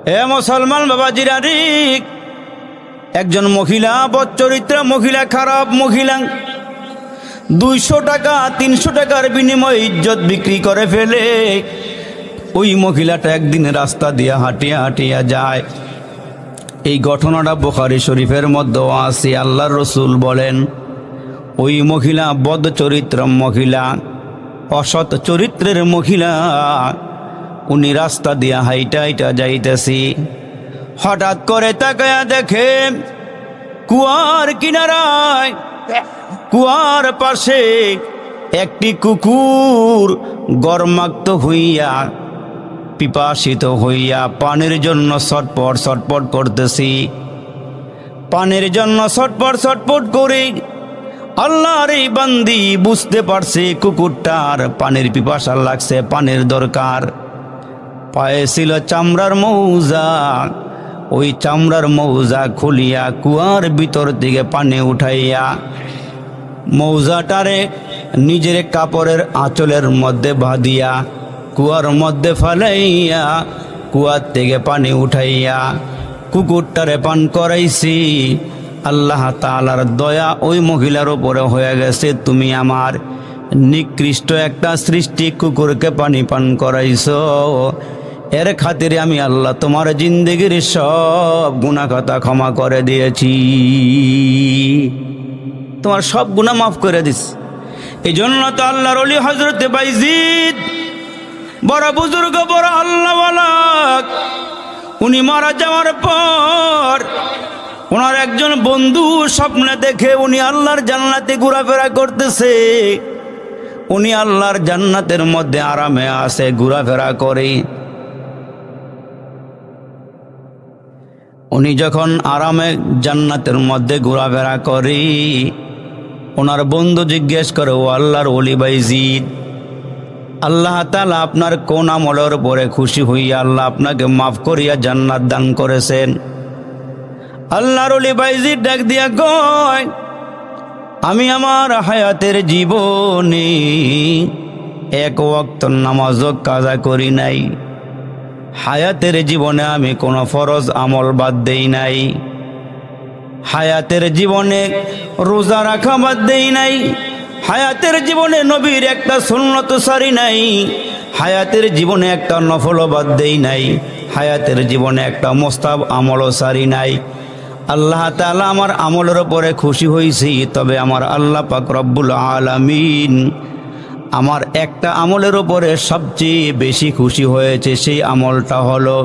এ মুসলমান বাবাজিরা, একজন মহিলা বদচরিত্রা মহিলা, খারাপ মহিলা 200 টাকা 300 টাকার বিনিময়ে ইজ্জত বিক্রি করে ফেলে। ওই মহিলাটা একদিন রাস্তা দিয়ে হাঁটিয়া হাঁটিয়া যায়। এই ঘটনাটা বুখারী শরীফের মধ্যে আছে। আল্লাহর রাসূল বলেন, ওই মহিলা বদচরিত্র মহিলা, অসৎ চরিত্রের মহিলা, উনি রাস্তা দিয়া হাইটা হাইটা যাইতেছি, হঠাৎ করে তাকায়া দেখে কুয়ার কিনারায়, কুয়ার পাশে একটি কুকুর গর্মাক্ত হইয়া পিপাসিত হইয়া পানির জন্য ছটপট ছটপট করতেছি। পানির জন্য ছটপট ছটপট করে আল্লাহর এই বান্দি বুঝতে পারছে কুকুরটার পানির পিপাসা লাগছে, পানির দরকার। পায়ে ছিল চামড়ার মৌজা, ওই চামড়ার মৌজা খুলিয়া কুয়ার ভিতর দিকে পানি উঠাইয়া মৌজাটারে নিজের কাপড়ের আঁচলের মধ্যে বাঁধিয়া কুয়ার মধ্যে ফেলাইয়া কুয়ার থেকে পানি উঠাইয়া কুকুরটারে পান করাইছি। আল্লাহ তাআলার দয়া ওই মহিলার উপরে হয়ে গেছে। তুমি আমার নিকৃষ্ট একটা সৃষ্টি কুকুরকে পানি পান করাইছো, এর খাতিরে আমি আল্লাহ তোমার জিন্দেগির সব গুনাহ কথা ক্ষমা করে দিয়েছি, তোমার সব গুনাহ মাফ করে দিস। এই জন্য তো আল্লাহর ওলি হযরতে বাইজিদ, বড় বুজুর্গ, বড় আল্লাহওয়ালা, উনি মারা যাওয়ার পর ওনার একজন বন্ধু স্বপ্নে দেখে উনি আল্লাহর জান্নাতে ঘোরাফেরা করতেছে। উনি আল্লাহর জান্নাতের মধ্যে আরামে আছে, ঘোরাফেরা করে। উনি যখন আরামে জান্নাতের মধ্যে ঘোরাফেরা করে, ওনার বন্ধু জিজ্ঞেস করে, ও আল্লাহর ওলি বাইজিদ, আল্লাহ তাআলা আপনার কোন আমলের উপরে খুশি হইয়া আল্লাহ আপনাকে মাফ করিয়া জান্নাত দান করেছেন? আল্লাহর ওলি বাইজিদ ডাক দিয়া কয়, আমি আমার হায়াতের জীবনে এক ওয়াক্ত নামাজও কাজা করি নাই, হায়াতের জীবনে আমি কোনো ফরজ আমল বাদ দেই নাই, হায়াতের জীবনে রোজা রাখা বাদ দেই নাই, হায়াতের জীবনে নবীর একটা সুন্নত সারি নাই, হায়াতের জীবনে একটা নফল বাদ দেই নাই, হায়াতের জীবনে একটা মোস্তাব আমলও সারি নাই। আল্লাহ তাআলা আমার আমলের উপরে খুশি হয়েছি, তবে আমার আল্লাহ পাক রব্বুল আলামিন আমার একটা আমলের উপরে সবচেয়ে বেশি খুশি হয়েছে। সেই আমলটা হলো,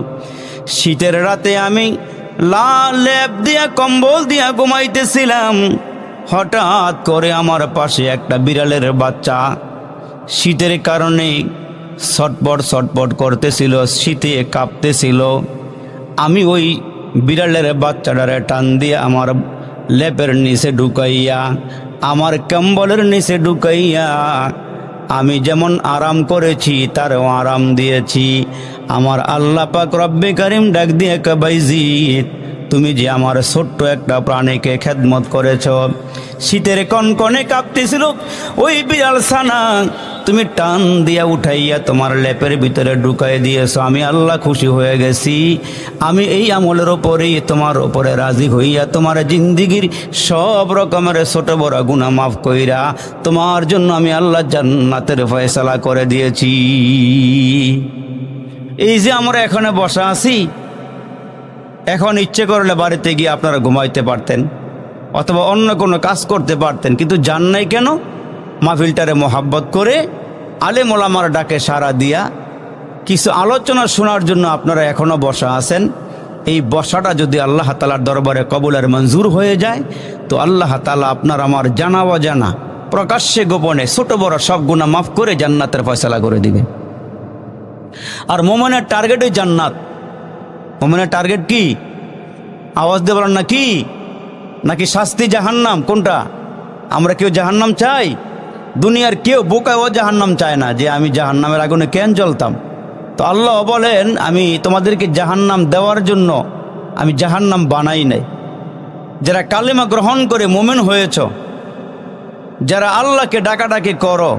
শীতের রাতে আমি লেপ দিয়া কম্বল দিয়া ঘুমাইতেছিলাম, হঠাৎ করে আমার পাশে একটা বিড়ালের বাচ্চা শীতের কারণে ছটপট ছটপট করতেছিল, শীতে কাঁপতেছিল। আমি ওই বিড়ালের বাচ্চাটারে টান দিয়ে আমার লেপের নিচে ঢুকাইয়া, আমার কম্বলের নিচে ঢুকাইয়া আমি যেমন আরাম করেছি তারও আরাম দিয়েছি। আমার আল্লাহ পাক রব্বে কারিম ডাক দিয়ে কয়, বাইজিদ, তুমি যে আমার ছোট্ট একটা প্রাণীকে খেদমত করেছ, শীতের কনকনে কাঁপতেছিল ওই বিড়াল ছানা তুমি টান দিয়া উঠাইয়া তোমার লেপের ভিতরে ঢুকাই দিয়েছ, আমি আল্লাহ খুশি হয়ে গেছি। আমি এই আমলের ওপরেই তোমার ওপরে রাজি হইয়া তোমার জিন্দিগির সব রকমের ছোট বড় গুনাহ মাফ কইরা তোমার জন্য আমি আল্লাহ জান্নাতের ফয়সালা করে দিয়েছি। এই যে আমরা এখানে বসা আছি, এখন ইচ্ছে করলে বাড়িতে গিয়ে আপনারা ঘুমাইতে পারতেন অথবা অন্য কোনো কাজ করতে পারতেন, কিন্তু যান নাই কেন? মাহফিলটারে মোহাব্বত করে আলেম ওলামার ডাকে সাড়া দিয়া কিছু আলোচনা শোনার জন্য আপনারা এখনও বসা আছেন। এই বসাটা যদি আল্লাহ তাআলার দরবারে কবুলের মঞ্জুর হয়ে যায়, তো আল্লাহ তাআলা আপনার আমার জানা অজানা প্রকাশ্যে গোপনে ছোট বড় সব গুনাহ মাফ করে জান্নাতের ফয়সালা করে দিবে। আর মোমেনের টার্গেটই জান্নাত। মোমেনের টার্গেট কি? আওয়াজ দিয়ে বলেন না, কি? নাকি শাস্তি জাহান্নাম? কোনটা? আমরা কেউ জাহান্নাম চাই? দুনিয়ার কেউ বোকাও জাহান্নাম চায় না, যে আমি জাহান্নামের আগুনে কেন জ্বলতাম। তো আল্লাহ বলেন, আমি তোমাদেরকে জাহান্নাম দেওয়ার জন্য আমি জাহান্নাম বানাই নাই। যারা কালেমা গ্রহণ করে মুমিন হয়েছ, যারা আল্লাহকে ডাকাডাকি করো,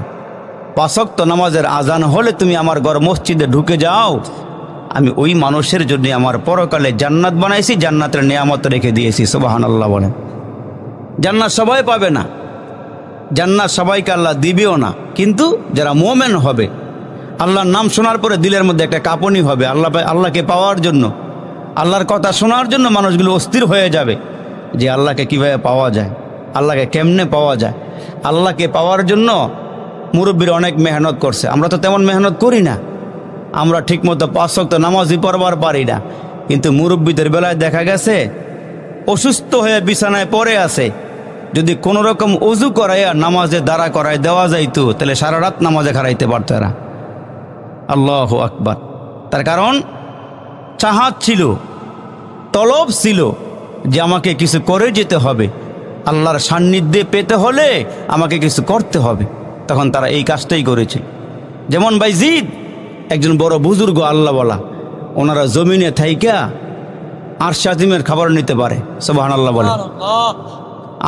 5 ওয়াক্ত নামাজের আজান হলে তুমি আমার ঘর মসজিদে ঢুকে যাও, আমি ওই মানুষের জন্য আমার পরকালে জান্নাত বানাইছি, জান্নাতের নিয়ামত রেখে দিয়েছি। সুবহানাল্লাহ বলেন। জান্নাত সবাই পাবে না, জান্নাত সবাইকে আল্লাহ দিবেও না, কিন্তু যারা মোমেন হবে, আল্লাহর নাম শোনার পরে দিলের মধ্যে একটা কাঁপুনি হবে, আল্লাহকে পাওয়ার জন্য, আল্লাহর কথা শোনার জন্য মানুষগুলো অস্থির হয়ে যাবে যে আল্লাহকে কিভাবে পাওয়া যায়, আল্লাহকে কেমনে পাওয়া যায়। আল্লাহকে পাওয়ার জন্য মুরব্বীরা অনেক মেহনত করছে, আমরা তো তেমন মেহনত করি না, আমরা ঠিকমতো 5 ওয়াক্ত নামাজই পড়বার পারি না। কিন্তু মুরব্বীদের বেলায় দেখা গেছে অসুস্থ হয়ে বিছানায় পড়ে আছে, যদি কোনো রকম অজু করাইয়া নামাজে দাঁড়া করায় দেওয়া যাইতো তাহলে সারা রাত নামাজে খারাইতে পারতো এরা। আল্লাহু আকবার। তার কারণ চাহাত ছিল, তলব ছিল যে আমাকে কিছু করে যেতে হবে, আল্লাহর সান্নিধ্যে পেতে হলে আমাকে কিছু করতে হবে, তখন তারা এই কাজটাই করেছে। যেমন বাইজিদ একজন বড় বুজুর্গ আল্লাহ বলা, ওনারা জমিনে থাইকা আরশে আজিমের খবর নিতে পারে। সুবহানাল্লাহ বলে।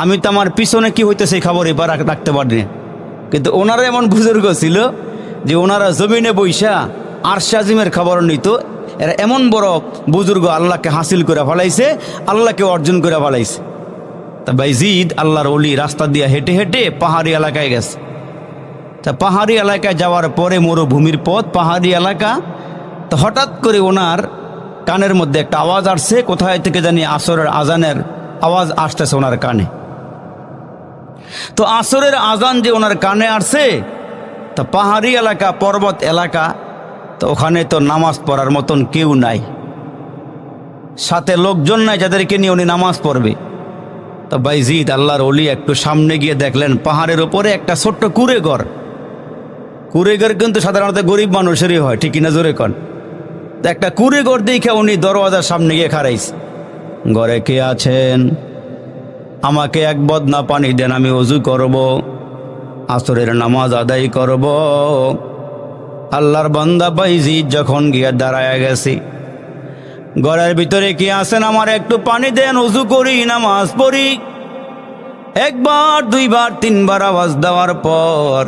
আমি তো আমার পিছনে কি হইতে সেই খবর এবার রাখতে পারি না, কিন্তু ওনারা এমন বুজুর্গ ছিল যে ওনারা জমিনে বৈশা আরশে আজিমের খবর নিত। এরা এমন বড় বুজুর্গ আল্লাহকে হাসিল করে ফেলাইছে, আল্লাহকে অর্জন করে ফেলাইছে। তা বাইজিদ আল্লাহর ওলি রাস্তা দিয়ে হেঁটে হেঁটে পাহাড়ি এলাকায় গেছে। তা পাহাড়ি এলাকায় যাওয়ার পরে মরুভূমির পথ, পাহাড়ি এলাকা, তো হঠাৎ করে ওনার কানের মধ্যে একটা আওয়াজ আসছে, কোথায় থেকে জানি আসরের আজানের আওয়াজ আসতেছে ওনার কানে। তো আসরের আজান যে ওনার কানে আসছে, তা পাহাড়ি এলাকা, পর্বত এলাকা, তো ওখানে তো নামাজ পড়ার মতন কেউ নাই, সাথে লোকজন নাই যাদেরকে নিয়ে উনি নামাজ পড়বে। তো বাইজিদ আল্লাহর ওলি একটু সামনে গিয়ে দেখলেন পাহাড়ের ওপরে একটা ছোট্ট কুড়েঘর। কুড়েঘর কিন্তু সাধারণত গরিব মানুষেরই হয়, ঠিক কিনা জোরে কন। তো একটা কুড়েঘর দেখে উনি দরওয়াজার সামনে গিয়ে খাড়াইছে, ঘরে কে আছেন? আমাকে এক বদনা পানি দেন, আমি ওযু করব, আসরের নামাজ আদায় করব। আল্লাহর বান্দা বাইজিদ যখন গিয়ে দাঁড়ায় গেছি, ঘরের ভিতরে কি আছেন? আমার একটু পানি দেন, ওযু করি, নামাজ পড়ি। একবার, দুইবার, তিনবার আওয়াজ দেওয়ার পর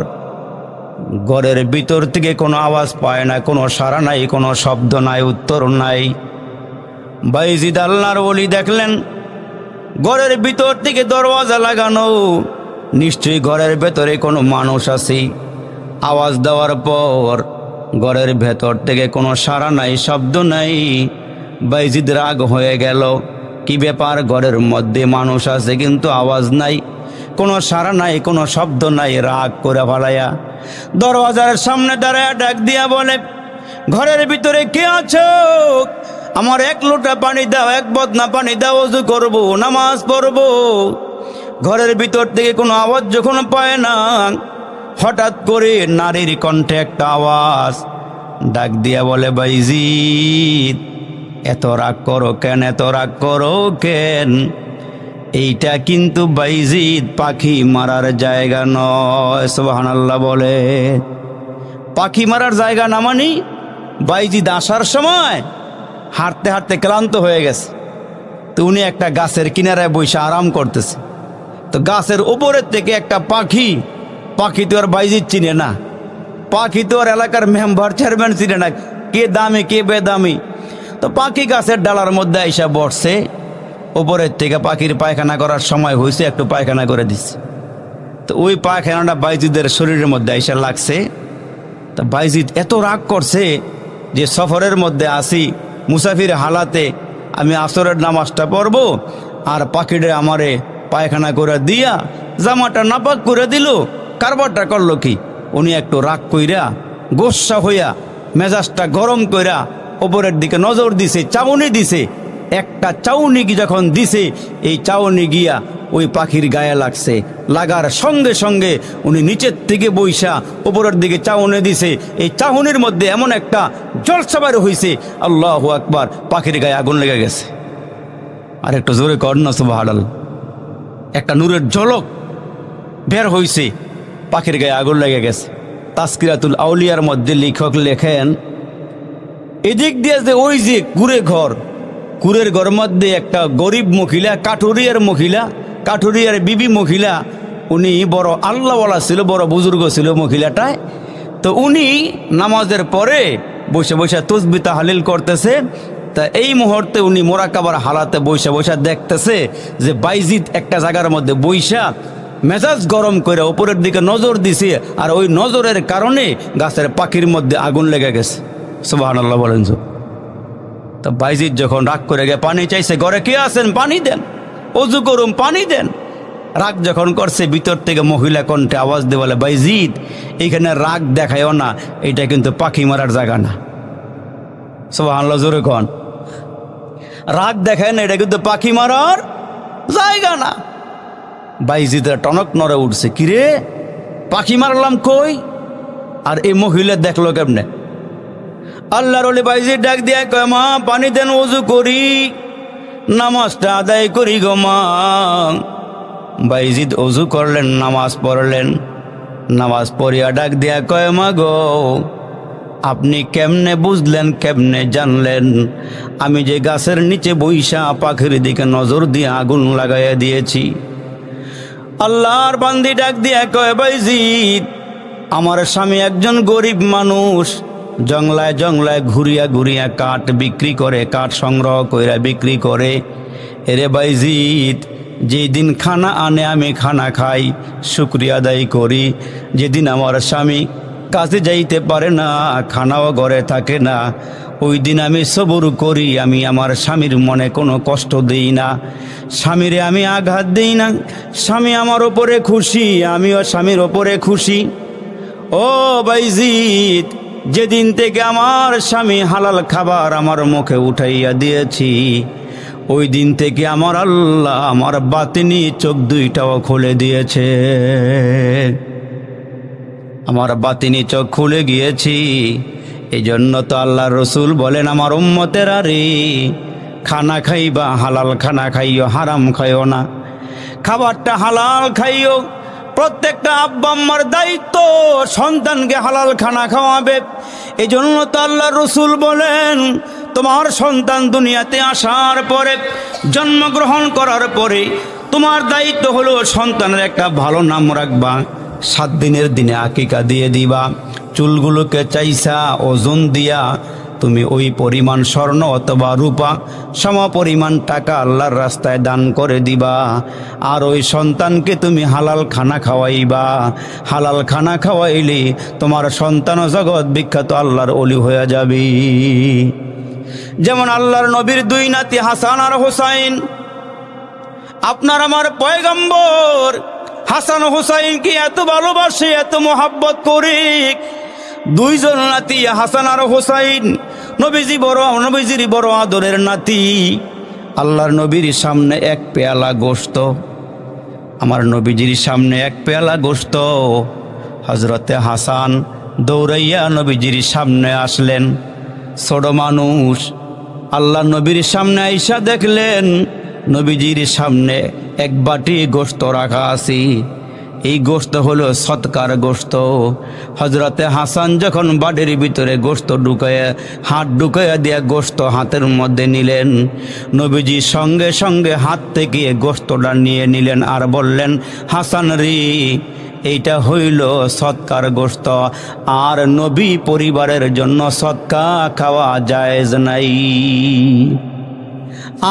ঘরের ভিতর থেকে কোনো আওয়াজ পায় না, কোনো সাড়া নাই, কোনো শব্দ নাই, উত্তর নাই। বাইজিদ আল্লাহর ওলি দেখলেন ঘরের ভিতর থেকে দরওয়াজা লাগানো, নিশ্চয়ই ঘরের ভেতরে কোনো মানুষ আছে। আওয়াজ দেওয়ার পর ঘরের ভেতর থেকে কোনো সাড়া নাই, শব্দ নাই। বাইজিদ রাগ হয়ে গেল, কি ব্যাপার, ঘরের মধ্যে মানুষ আছে কিন্তু আওয়াজ নাই, কোনো সাড়া নাই, কোনো শব্দ নাই। রাগ করে ফেলাইয়া দরওয়াজার সামনে দাঁড়ায়া ডাক দিয়া বলে, ঘরের ভিতরে কে আছো? আমার এক লোটা পানি দাও, এক বদনা পানি দাও, ওযু করবো, নামাজ পড়বো। ঘরের ভিতর থেকে কোনো আওয়াজ যখন পায় না, হঠাৎ করে নারীর কণ্ঠে একটা আওয়াজ, ডাক দিয়া বলে, বাইজিদ এত রাগ করো কেন, এত রাগ করো কেন? এইটা কিন্তু বাইজিদ পাখি মারার জায়গা নয়। সুবহানাল্লাহ বলে। পাখি মারার জায়গা না মানি, বাইজিদ আসার সময় হাঁটতে হাঁটতে ক্লান্ত হয়ে গেছে, তো উনি একটা গাছের কিনারায় বসে আরাম করতেছে। তো গাছের উপরের থেকে একটা পাখি, পাখি তো আর বাইজিদ চিনে না, পাখি তো আর এলাকার মেম্বার চেয়ারম্যান চিনে না, কে দামি কে বেদামি। তো পাখি গাছের ডালার মধ্যে আইসা বসছে, উপরের থেকে পাখির পায়খানা করার সময় হয়েছে, একটু পায়খানা করে দিচ্ছে। তো ওই পায়খানাটা বাইজিদের শরীরের মধ্যে আইসা লাগছে। তা বাইজিদ এত রাগ করছে যে সফরের মধ্যে আসি, মুসাফির হালাতে আমি আসরের নামাজটা পড়বো, আর পাখিটা আমারে পায়খানা করে দিয়া জামাটা নাপাক করে দিল। কারবারটা করলো কি, উনি একটু রাগ কইরা, গোস্সা হইয়া, মেজাজটা গরম কইরা ওপরের দিকে নজর দিছে, চাউনি দিছে। একটা চাউনি যখন দিছে, এই চাউনি গিয়া ওই পাখির গায়ে লাগছে। লাগার সঙ্গে সঙ্গে উনি নিচের থেকে বইসা উপরের দিকে চাউনি দিছে। এই চাউনির মধ্যে এমন একটা জলসা বের হইছে, আল্লাহু আকবার, পাখির গায়ে আগুন লেগে গেছে। আর একটু জোরে কর না সুবহানাল্লাহ। একটা নূরের ঝলক বের হইছে, পাখির গায়ে আগুন লেগে গেছে। তাসকিরাতুল আউলিয়ার মধ্যে লেখক লেখেন, এদিক দিয়ে যে ওই যে কুড়ের ঘর মধ্যে একটা গরিব মহিলা, কাঠুরিয়ার বিবি মহিলা, উনি বড় আল্লাহওয়ালা ছিল, বড় বুজুর্গ ছিল মহিলাটায়। তো উনি নামাজের পরে বসে বসে তাসবিহ তাহলিল করতেছে। তা এই মুহূর্তে উনি মোরাকাবার হালাতে বসে বসে দেখতেছে যে বাইজিদ একটা জায়গার মধ্যে বইসা মেজাজ গরম করে উপরের দিকে নজর দিছে, আর ওই নজরের কারণে গাছের পাখির মধ্যে আগুন লেগে গেছে। সুবহানাল্লাহ বলেন। তো বাইজিদ যখন রাগ করে গিয়ে পানি চাইছে, ঘরে কে আছেন পানি দেন, অজু করুন পানি দেন। রাগ যখন করছে, ভিতর থেকে মহিলা কণ্ঠে আওয়াজ দিয়ে বলে, বাইজিদ এইখানে রাগ দেখায়ও না, এটা কিন্তু পাখি মারার জায়গা না। সুবহানাল্লাহ জোরে কোন। রাগ দেখায় না, এটা কিন্তু পাখি মারার জায়গা না। বাইজিদের টনক নড়ে উঠছে, কিরে পাখি মারলাম কই? আর এই মহিলা দেখলো কেমনে? আল্লাহর ওলি বাইজিদ ডাক দিয়া কয়, মা পানি দেন, ওযু করি, নামাজটা আদায় করি গো মা। বাইজিদ ওযু করলেন, নামাজ পড়লেন। নামাজ পড়িয়া ডাক দিয়া কয়, মা গো আপনি কেমনে বুঝলেন, কেমনে জানলেন আমি যে গাছের নিচে বইসা পাখির দিকে নজর দিয়ে আগুন লাগাইয়া দিয়েছি? আল্লাহর বান্দি ডাক দিয়া কয়, বাইজিদ আমার স্বামী একজন গরিব মানুষ, জংলায় জংলায় ঘুরিয়া ঘুরিয়া কাঠ বিক্রি করে, কাঠ সংগ্রহ কইরা বিক্রি করে। এরে বাইজিদ যেদিন খানা আনে আমি খানা খাই, শুকরিয়া আদায় করি। যেদিন আমার স্বামী কাজে যাইতে পারে না, খানাও ঘরে থাকে না, ওই দিন আমি সবর করি, আমি আমার স্বামীর মনে কোনো কষ্ট দেই না, স্বামীরে আমি আঘাত দেই না। স্বামী আমার ওপরে খুশি, আমিও স্বামীর ওপরে খুশি। ও বাইজিদ যেদিন থেকে আমার স্বামী হালাল খাবার আমার মুখে উঠাইয়া দিয়েছি, ওই দিন থেকে আমার আল্লাহ আমার বাতিনি চোখ দুইটাও খুলে দিয়েছে। আমার বাতিনি চোখ খুলে গিয়েছি। এই জন্য তো আল্লাহ রসুল বলেন, আমার উম্মতেরা রে, খানা খাইবা হালাল খানা খাইও, হারাম খাইও না। খাবারটা হালাল খাইও। প্রত্যেকটা আব্বা আম্মার দায়িত্ব সন্তানকে হালাল খানা খাওয়াবে। এই জন্য তো আল্লাহ রসুল বলেন, তোমার সন্তান দুনিয়াতে আসার পরে, জন্মগ্রহণ করার পরে তোমার দায়িত্ব হলো সন্তানের একটা ভালো নাম রাখবা, 7 দিনের দিনে আকিকা দিয়ে দিবা, চুলগুলোকে চাইসা ওজন দিয়া তুমি ওই পরিমাণ স্বর্ণ অথবা রূপা সম পরিমাণ টাকা আল্লাহর রাস্তায় দান করে দিবা। আর ওই সন্তানকে তুমি হালাল খানা খাওয়াইবা। হালাল খানা খাওয়াইলে তোমার সন্তান জগৎ বিখ্যাত আল্লাহর ওলি হয়ে যাবে। যেমন আল্লাহর নবীর 2 নাতি হাসান আর হুসাইন, আপনার আমার পয়গম্বর হাসান হুসাইনকে এত ভালোবাসে, এত মোহাব্বত করে। 2 জন নাতি হাসান আর হুসাইন, নবীজির বড় আদরের নাতি। আল্লাহর নবীর সামনে 1 পেয়ালা গোশত, আমার নবীজির সামনে 1 পেয়ালা গোশত। হযরতে হাসান দৌড়াইয়া নবীজির সামনে আসলেন। ছোট মানুষ, আল্লাহ নবীর সামনে আইসা দেখলেন নবীজির সামনে 1 বাটি গোশত রাখা আছে। এই গোশত হলো সৎকার গোশত। হযরতে হাসান যখন বাড়ির ভিতরে গোশত ঢুকাইয়া, হাত ঢুকাইয়া দিয়া গোশত হাতের মধ্যে নিলেন, নবীজি সঙ্গে সঙ্গে হাত থেকে গোশতটা নিয়ে নিলেন আর বললেন, হাসান রে, এইটা হইল সৎকার গোশত, আর নবী পরিবারের জন্য সৎকা খাওয়া জায়েজ নাই।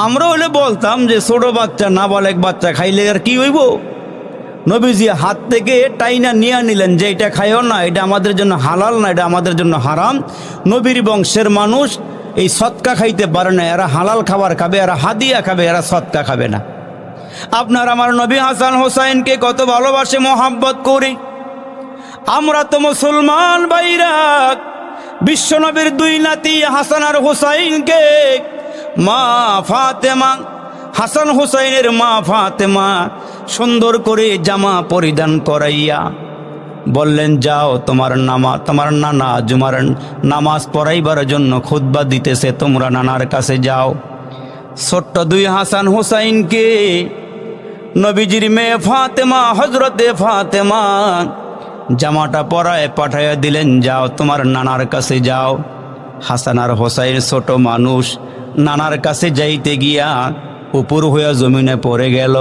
আমরা হলে বলতাম যে ছোট বাচ্চা, নাবালেগ বাচ্চা খাইলে আর কি হইব? নবীজি হাত থেকে টাইনা নিয়ে নিলেন যে এটা খাইও না, এটা আমাদের জন্য হালাল না, এটা আমাদের জন্য হারাম। নবীর বংশের মানুষ এই সৎকা খাইতে পারে না, এরা হালাল খাবার খাবে, এরা হাদিয়া খাবে, এরা সৎকা খাবে না। আপনার আমার নবী হাসান হোসাইনকে কত ভালোবাসে, মোহাব্বত করি। আমরা তো মুসলমান ভাইরা বিশ্ব নবীর 2 নাতি হাসান আর হোসাইনকে মা ফাতেমা, হাসান হোসাইনের মা ফাতেমা সুন্দর করে জামা পরিধান করাইয়া বললেন, যাও তোমার নানা জুমার নামাজ পড়াইবার জন্য খুতবা দিতেছে, তোমরা নানার কাছে যাও। ছোট্ট 2 হাসান হোসাইনকে নবীজির মেয়ে ফাতেমা, হযরতে ফাতেমা জামাটা পরায় পাঠাইয়া দিলেন, যাও তোমার নানার কাছে যাও। হাসান আর হোসাইন ছোট মানুষ, নানার কাছে যাইতে গিয়া উপর হইয়া জমিনে পড়ে গেল।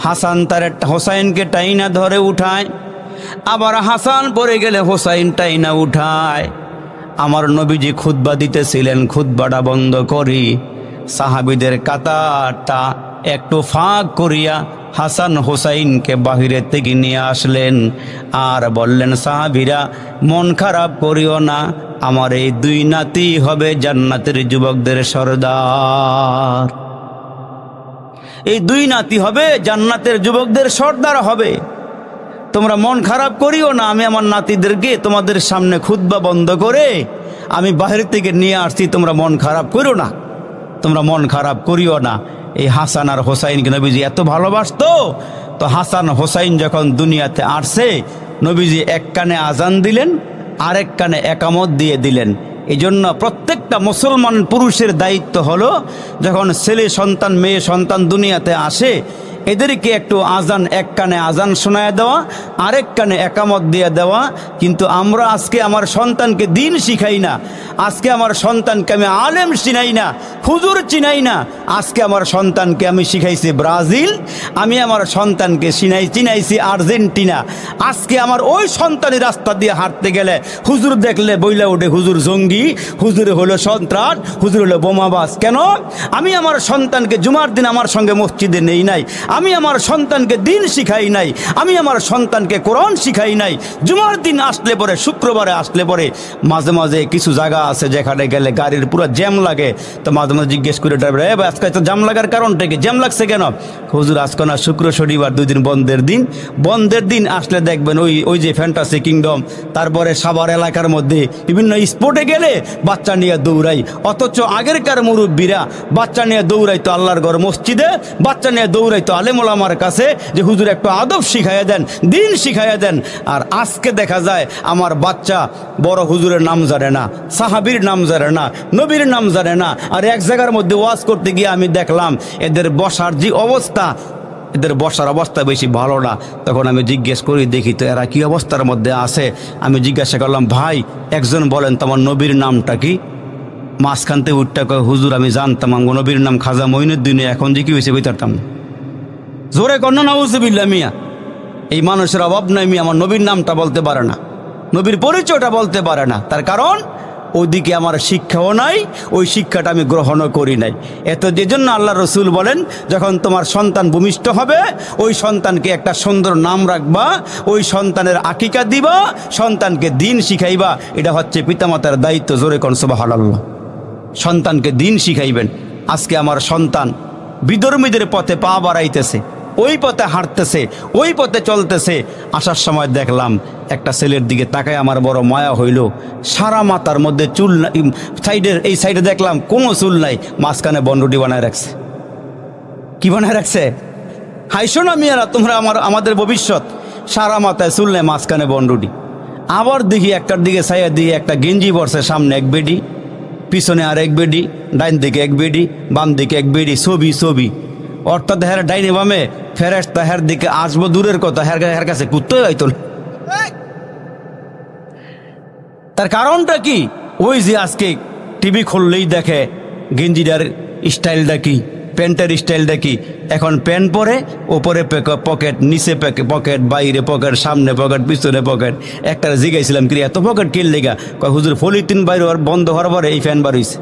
হাসান তার হোসাইনকে টাইনা ধরে উঠায়, আবার হাসান পড়ে গেলে হোসাইন টাইনা উঠায়। আমার নবীজি খুতবা দিতেছিলেন, খুতবাটা বন্ধ করি সাহাবীদের কাতারটা একটু ফাঁক করিয়া হাসান হোসাইনকে বাহিরের থেকে নিয়ে আসলেন আর বললেন, সাহাবীরা মন খারাপ করিও না, আমার এই দুই নাতি হবে জান্নাতের যুবকদের সর্দার। এই দুই নাতি হবে জান্নাতের যুবকদের সর্দার হবে। তোমরা মন খারাপ করিও না, আমি আমার নাতিদেরকে তোমাদের সামনে খুতবা বন্ধ করে আমি বাহির থেকে নিয়ে আসছি, তোমরা মন খারাপ করিও না, তোমরা মন খারাপ করিও না। এই হাসান আর হোসাইনকে নবীজি এত ভালোবাসতো। তো হাসান হোসাইন যখন দুনিয়াতে আসছে, নবীজি এক কানে আজান দিলেন, আরেক কানে একামত দিয়ে দিলেন। এই জন্য প্রত্যেকটা মুসলমান পুরুষের দায়িত্ব হলো, যখন ছেলে সন্তান মেয়ে সন্তান দুনিয়াতে আসে, এদেরকে একটু আজান, এক কানে আজান শোনায় দেওয়া, আরেক কানে একামত দিয়ে দেওয়া। কিন্তু আমরা আজকে আমার সন্তানকে দিন শিখাই না, আজকে আমার সন্তানকে আমি আলেম চিনাই না, হুজুর চিনাই না। আজকে আমার সন্তানকে আমি শিখাইছি ব্রাজিল, আমি আমার সন্তানকে চিনাইছি আর্জেন্টিনা। আজকে আমার ওই সন্তানের রাস্তা দিয়ে হাঁটতে গেলে হুজুর দেখলে বইলা ওঠে হুজুর জঙ্গি, হুজুর হলো সন্ত্রাস, হুজুর হলো বোমাবাজ। কেন? আমি আমার সন্তানকে জুমার দিন আমার সঙ্গে মসজিদে নেই নাই, আমি আমার সন্তানকে দিন শিখাই নাই, আমি আমার সন্তানকে কোরআন শিখাই নাই। জুমার দিন আসলে পরে, শুক্রবারে আসলে পরে মাঝে মাঝে কিছু জায়গা আছে যেখানে গেলে গাড়ির পুরো জ্যাম লাগে। তো মাঝে মাঝে জিজ্ঞেস করে ড্রাইভার, আজকে তো জ্যাম লাগার কারণটা কি, জ্যাম লাগছে কেন? হুজুর আজকে না শুক্র শনিবার 2 দিন বন্ধের দিন, বন্ধের দিন আসলে দেখবেন ওই যে ফ্যান্টাসি কিংডম, তারপরে সাভার এলাকার মধ্যে বিভিন্ন স্পোর্টে গেলে বাচ্চা নিয়ে দৌড়াই। অথচ আগেরকার মুরব্বীরা বাচ্চা নিয়ে দৌড়াইতো আল্লাহর ঘর মসজিদে, বাচ্চা নিয়ে দৌড়াইতো আলেমুল আমার কাছে যে হুজুর একটু আদব শিখাইয়া দেন, দিন শিখাইয়া দেন। আর আজকে দেখা যায় আমার বাচ্চা বড় হুজুরের নাম জানে না, সাহাবীর নাম জানে না, নবীর নাম জানে না। আর এক জায়গার মধ্যে ওয়াজ করতে গিয়ে আমি দেখলাম এদের বসার যে অবস্থা, এদের বসার অবস্থা বেশি ভালো না। তখন আমি জিজ্ঞেস করি, দেখি তো এরা কি অবস্থার মধ্যে আছে। আমি জিজ্ঞাসা করলাম, ভাই একজন বলেন তোমার নবীর নামটা কি? মাঝখানতে উঠটা কয়, হুজুর আমি জানতাম আমার নবীর নাম খাজা মঈনুদ্দিন, এখন যে কি হয়েছে বুঝতাম না। জোরে কন্যা নাউজুবিল্লাহ মিয়া, এই মানুষের অভাব নাই মিয়া, আমার নবীর নামটা বলতে পারে না, নবীর পরিচয়টা বলতে পারে না। তার কারণ ওইদিকে আমার শিক্ষাও নাই, ওই শিক্ষাটা আমি গ্রহণও করি নাই। এত যে জন্য আল্লাহ রসুল বলেন, যখন তোমার সন্তান ভূমিষ্ঠ হবে ওই সন্তানকে একটা সুন্দর নাম রাখবা, ওই সন্তানের আকিকা দিবা, সন্তানকে দিন শিখাইবা। এটা হচ্ছে পিতামাতার দায়িত্ব। জোরে কোন সুবহানাল্লাহ। সন্তানকে দিন শিখাইবেন। আজকে আমার সন্তান বিধর্মীদের পথে পা বাড়াইতেছে, ওই পথে হাঁটতেছে, ওই পথে চলতেছে। আসার সময় দেখলাম একটা ছেলের দিকে তাকায় আমার বড় মায়া হইল। সারা মাথার মধ্যে চুল নাই, সাইডের এই সাইডে দেখলাম কোনো চুল নাই, মাঝখানে বনরুটি বানায় রাখছে। কি বানায় রাখছে? হাইশো না মিয়ারা, তোমরা আমাদের ভবিষ্যৎ। সারা মাথায় চুল নেই, মাঝখানে বনরুটি। আবার দেখি একটার দিকে ছায়া দিয়ে একটা গেঞ্জি পরছে, সামনে এক বেডি, পিছনে আর এক বেডি, ডাইন দিকে এক বেডি, বাম দিকে এক বেডি, ছবি। অর্থাৎ হের ডাইনে বামে ফেরেশতা, হের দিকে আসবো দূরের কথা, হের কাছে কুত্তই হইতো না। তার কারণটা কি? ওই যে আজকে টিভি খুললেই দেখে গেঞ্জিটার স্টাইলটা কি, প্যান্টের স্টাইলটা কি। এখন প্যান্ট পরে, ওপরে পকেট, নিচে পকেট, বাইরে পকেট, সামনে পকেট, পিছনে পকেট। একটা জিগাইছিলাম, কি এত পকেট কিনলে গা? হুজুর পলিথিন বাইরে বন্ধ হওয়ার পরে এই ফ্যান বার হয়েছে।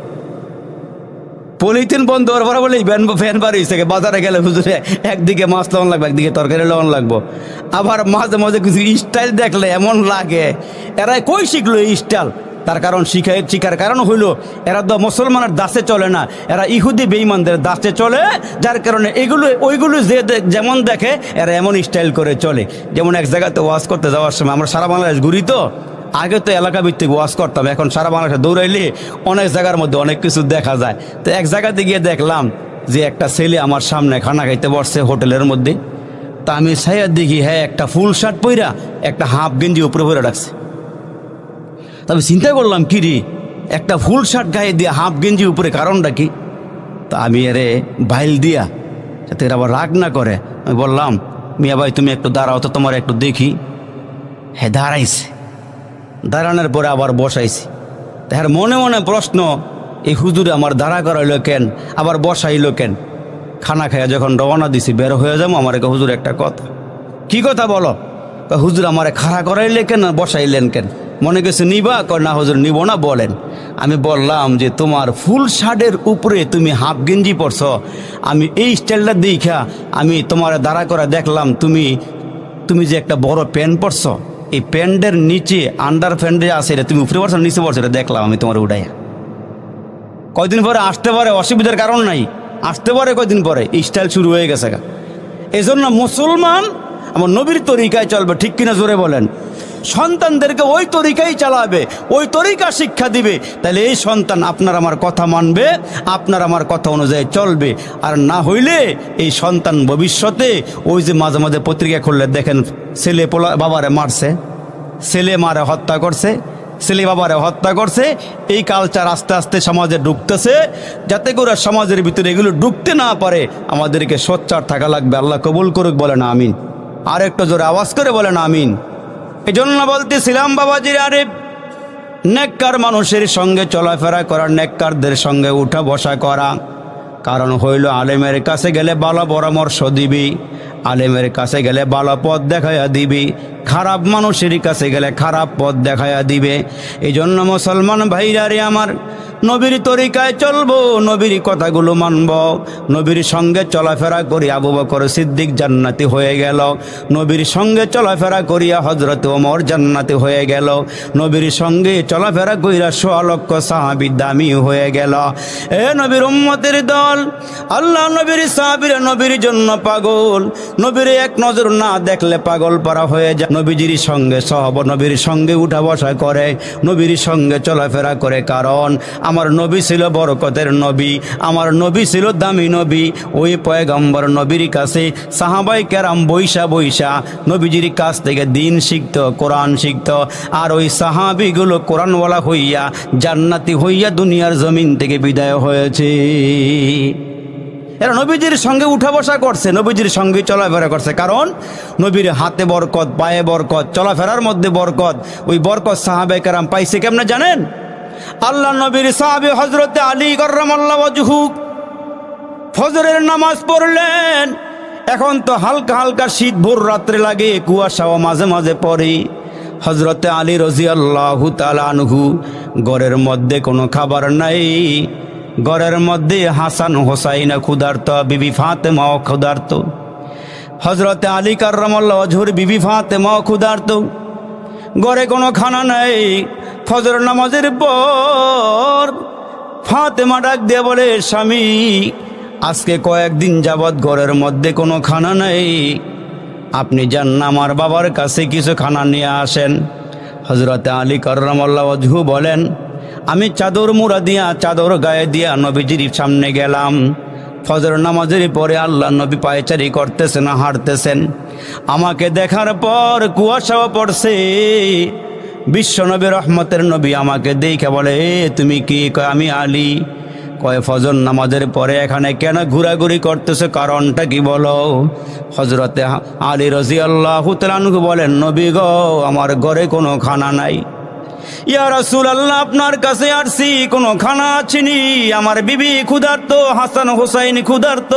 পলিথিন বন্ধ হওয়ার পরে বলে ফ্যান বার হয়েছে। বাজারে গেলে হুজুরে একদিকে মাছ লবণ লাগবে, একদিকে তরকারি লবণ লাগবো। আবার মাঝে মাঝে কিছু স্টাইল দেখলে এমন লাগে, এরা কই শিখলো এই স্টাইল? তার কারণ শিখার কারণ হইল এরা তো মুসলমানের দাসে চলে না, এরা ইহুদি বেঈমানদের দাসে চলে। যার কারণে ওইগুলো যে যেমন দেখে এরা এমন স্টাইল করে চলে। যেমন এক জায়গাতে ওয়াজ করতে যাওয়ার সময়, আমরা সারা বাংলাদেশ ঘুরি তো, আগে তো এলাকা ভিত্তিক ওয়াজ করতাম, এখন সারা বাংলাদেশে দৌড়াইলে অনেক জায়গার মধ্যে অনেক কিছু দেখা যায়। তো এক জায়গাতে গিয়ে দেখলাম যে একটা ছেলে আমার সামনে খানা খাইতে বসছে হোটেলের মধ্যে। তা আমি ছায়া দেখি, হ্যাঁ একটা ফুল শার্ট পইরা একটা হাফ গেঞ্জি উপরে পরে রাখছে। তবে চিন্তা করলাম, কি রে একটা ফুল শার্ট গায়ে দিয়ে হাফ গেঞ্জি উপরে, কারণটা কি? তা আমি এরে বাইল দিয়া যাতে এরা আবার রাগ না করে, আমি বললাম, মিয়া ভাই তুমি একটু দাঁড়াও তো, তোমার একটু দেখি। হ্যাঁ দাঁড়াইছে। দাঁড়ানোর পরে আবার বসাইছি। তার মনে মনে প্রশ্ন, এই হুজুরে আমার দাঁড়া করাইলো কেন, আবার বসাইলো কেন? খানা খাইয়া যখন রওনা দিছি, বের হয়ে যাবো, আমার হুজুর একটা কথা। কি কথা বলো? হুজুর আমারে খাড়া করাইলে কেন, বসাইলেন কেন? মনে করছে নিবা, কর না হুজুর নিব না, বলেন। আমি বললাম যে তোমার ফুল শার্টের উপরে তুমি হাফ গেঞ্জি পরছ, আমি এই স্টাইলটা দেখা আমি তোমার দাঁড়া করে দেখলাম তুমি যে একটা বড় প্যান্ট পরছ, এই প্যান্টের নিচে আন্ডার প্যান্টে আছে, এটা তুমি উপরে পরছো নিচে পরছো, এটা দেখলাম আমি তোমার উঠাইয়া। কয়দিন পরে আসতে পারে, অসুবিধার কারণ নাই, আসতে পারে কয়দিন পরে, স্টাইল শুরু হয়ে গেছে। এই জন্য মুসলমান আমার নবীর তরিকায় চলবে, ঠিক কিনা জোরে বলেন। সন্তানদেরকে ওই তরিকাই চালাবে, ওই তরিকা শিক্ষা দিবে, তাহলে এই সন্তান আপনার আমার কথা মানবে, আপনার আমার কথা অনুযায়ী চলবে। আর না হইলে এই সন্তান ভবিষ্যতে ওই যে মাঝে মাঝে পত্রিকা খুললে দেখেন ছেলে বাবারে মারছে, ছেলে মারে হত্যা করছে, ছেলে বাবারে হত্যা করছে, এই কালচার আস্তে আস্তে সমাজে ঢুকতেছে। যাতে করে সমাজের ভিতরে এগুলো ঢুকতে না পারে আমাদেরকে সোচ্চার থাকা লাগবে। আল্লাহ কবুল করুক, বলেন আমিন। আর একটু জোরে আওয়াজ করে বলেন আমিন। এই জন্য বলতেছিলাম বাবাজির, আরে নেককার মানুষের সঙ্গে চলাফেরা করা, নেককারদের সঙ্গে উঠা বসা করা, কারণ হইল আলেমের কাছে গেলে ভালো পরামর্শ দিবি, আলেমের কাছে গেলে ভালো পথ দেখাইয়া দিবি, খারাপ মানুষের কাছে গেলে খারাপ পথ দেখাইয়া দিবে। এই জন্য মুসলমান ভাইরা রে আমার, নবীর তরিকায় চলবো, নবীর কথাগুলো মানব, নবীর সঙ্গে চলাফেরা করি আবু বকর সিদ্দিক জান্নাতি হয়ে গেল, নবীর সঙ্গে চলাফেরা করিয়া হযরত ওমর জান্নাতি হয়ে গেল, নবীর সঙ্গে চলাফেরা করিয়া ১৬ লক্ষ সাহাবী দামি হয়ে গেল। এ নবীর উম্মতের দল, আল্লাহ নবীর সাহাবীরা নবীর জন্য পাগল, নবীর এক নজর না দেখলে পাগল পারা হয়ে যায়। নবীজির সঙ্গে নবীর সঙ্গে উঠা বসা করে, নবীর সঙ্গে চলাফেরা করে, কারণ আমার নবী ছিল বরকতের নবী, আমার নবী ছিল দামি নবী। ওই পয়গম্বর নবীর কাছে সাহাবায়ে কেরাম বৈশা নবীজির কাছ থেকে দিন শিখত, কোরআন শিখত। আর ওই সাহাবীগুলো কোরআনওয়ালা হইয়া জান্নাতি হইয়া দুনিয়ার জমিন থেকে বিদায় হয়েছে। এরা নবীজির সঙ্গে উঠা বসা করছে, নবীজির সঙ্গে চলাফেরা করছে, কারণ নবীর হাতে বরকত, পায়ে বরকত, চলাফেরার মধ্যে বরকত। ওই বরকত সাহাবায়ে কেরাম পাইছে কেমনে জানেন? আল্লাহ নবীর সাহাবী হযরতে আলী কাররামাল্লাহু ওয়াজহু ফজরের নামাজ পড়লেন। এখন তো হালকা হালকা শীত, ভোর রাত্রে লাগে, কুয়াশাও মাঝে মাঝে পড়ে। হযরতে আলী রাদিয়াল্লাহু তাআলা আনহু ঘরের মধ্যে কোনো খাবার নাই, ঘরের মধ্যে হাসান হোসাইন ক্ষুধার্ত, বিবি ফাতেমাও ক্ষুধার্ত। হযরতে আলী কাররামাল্লাহু ওয়াজহুর বিবি ফাতেমাও ক্ষুধার্ত, ঘরে কোনো খানা নাই। ফজর নামাজের পর ফাতেমা ডাক দিয়ে বলে, স্বামী আজকে কয়েকদিন যাবৎ ঘরের মধ্যে কোনো খানা নাই, আপনি যান না আমার বাবার কাছে কিছু খানা নিয়ে আসেন। হযরতে আলী কাররামাল্লাহু ওয়াজহু বলেন, আমি চাদর মুড়া দিয়া, চাদর গায়ে দিয়া নবীজির সামনে গেলাম। ফজর নামাজের পরে আল্লাহ নবী পায়চারি করতেছেন, হাঁটতেছেন। আমাকে দেখার পর কুয়াশাও পড়ছে। বিশ্বনবী রহমতের নবী আমাকে দেখে বলে, তুমি কি? কয় আমি আলী। কয় ফজর নামাজের পরে এখানে কেন ঘোরাঘুরি করতেছে, কারণটা কি বলো? হযরতে আলী রাদিয়াল্লাহু তাআলা আনহু বলেন, নবী গো, আমার ঘরে কোনো খানা নাই। ইয়া রাসূলুল্লাহ, আপনার কাছে আসছি, কোনো খানা আছেনি? আমার বিবি ক্ষুধার্ত, হাসান হোসাইন ক্ষুধার্ত।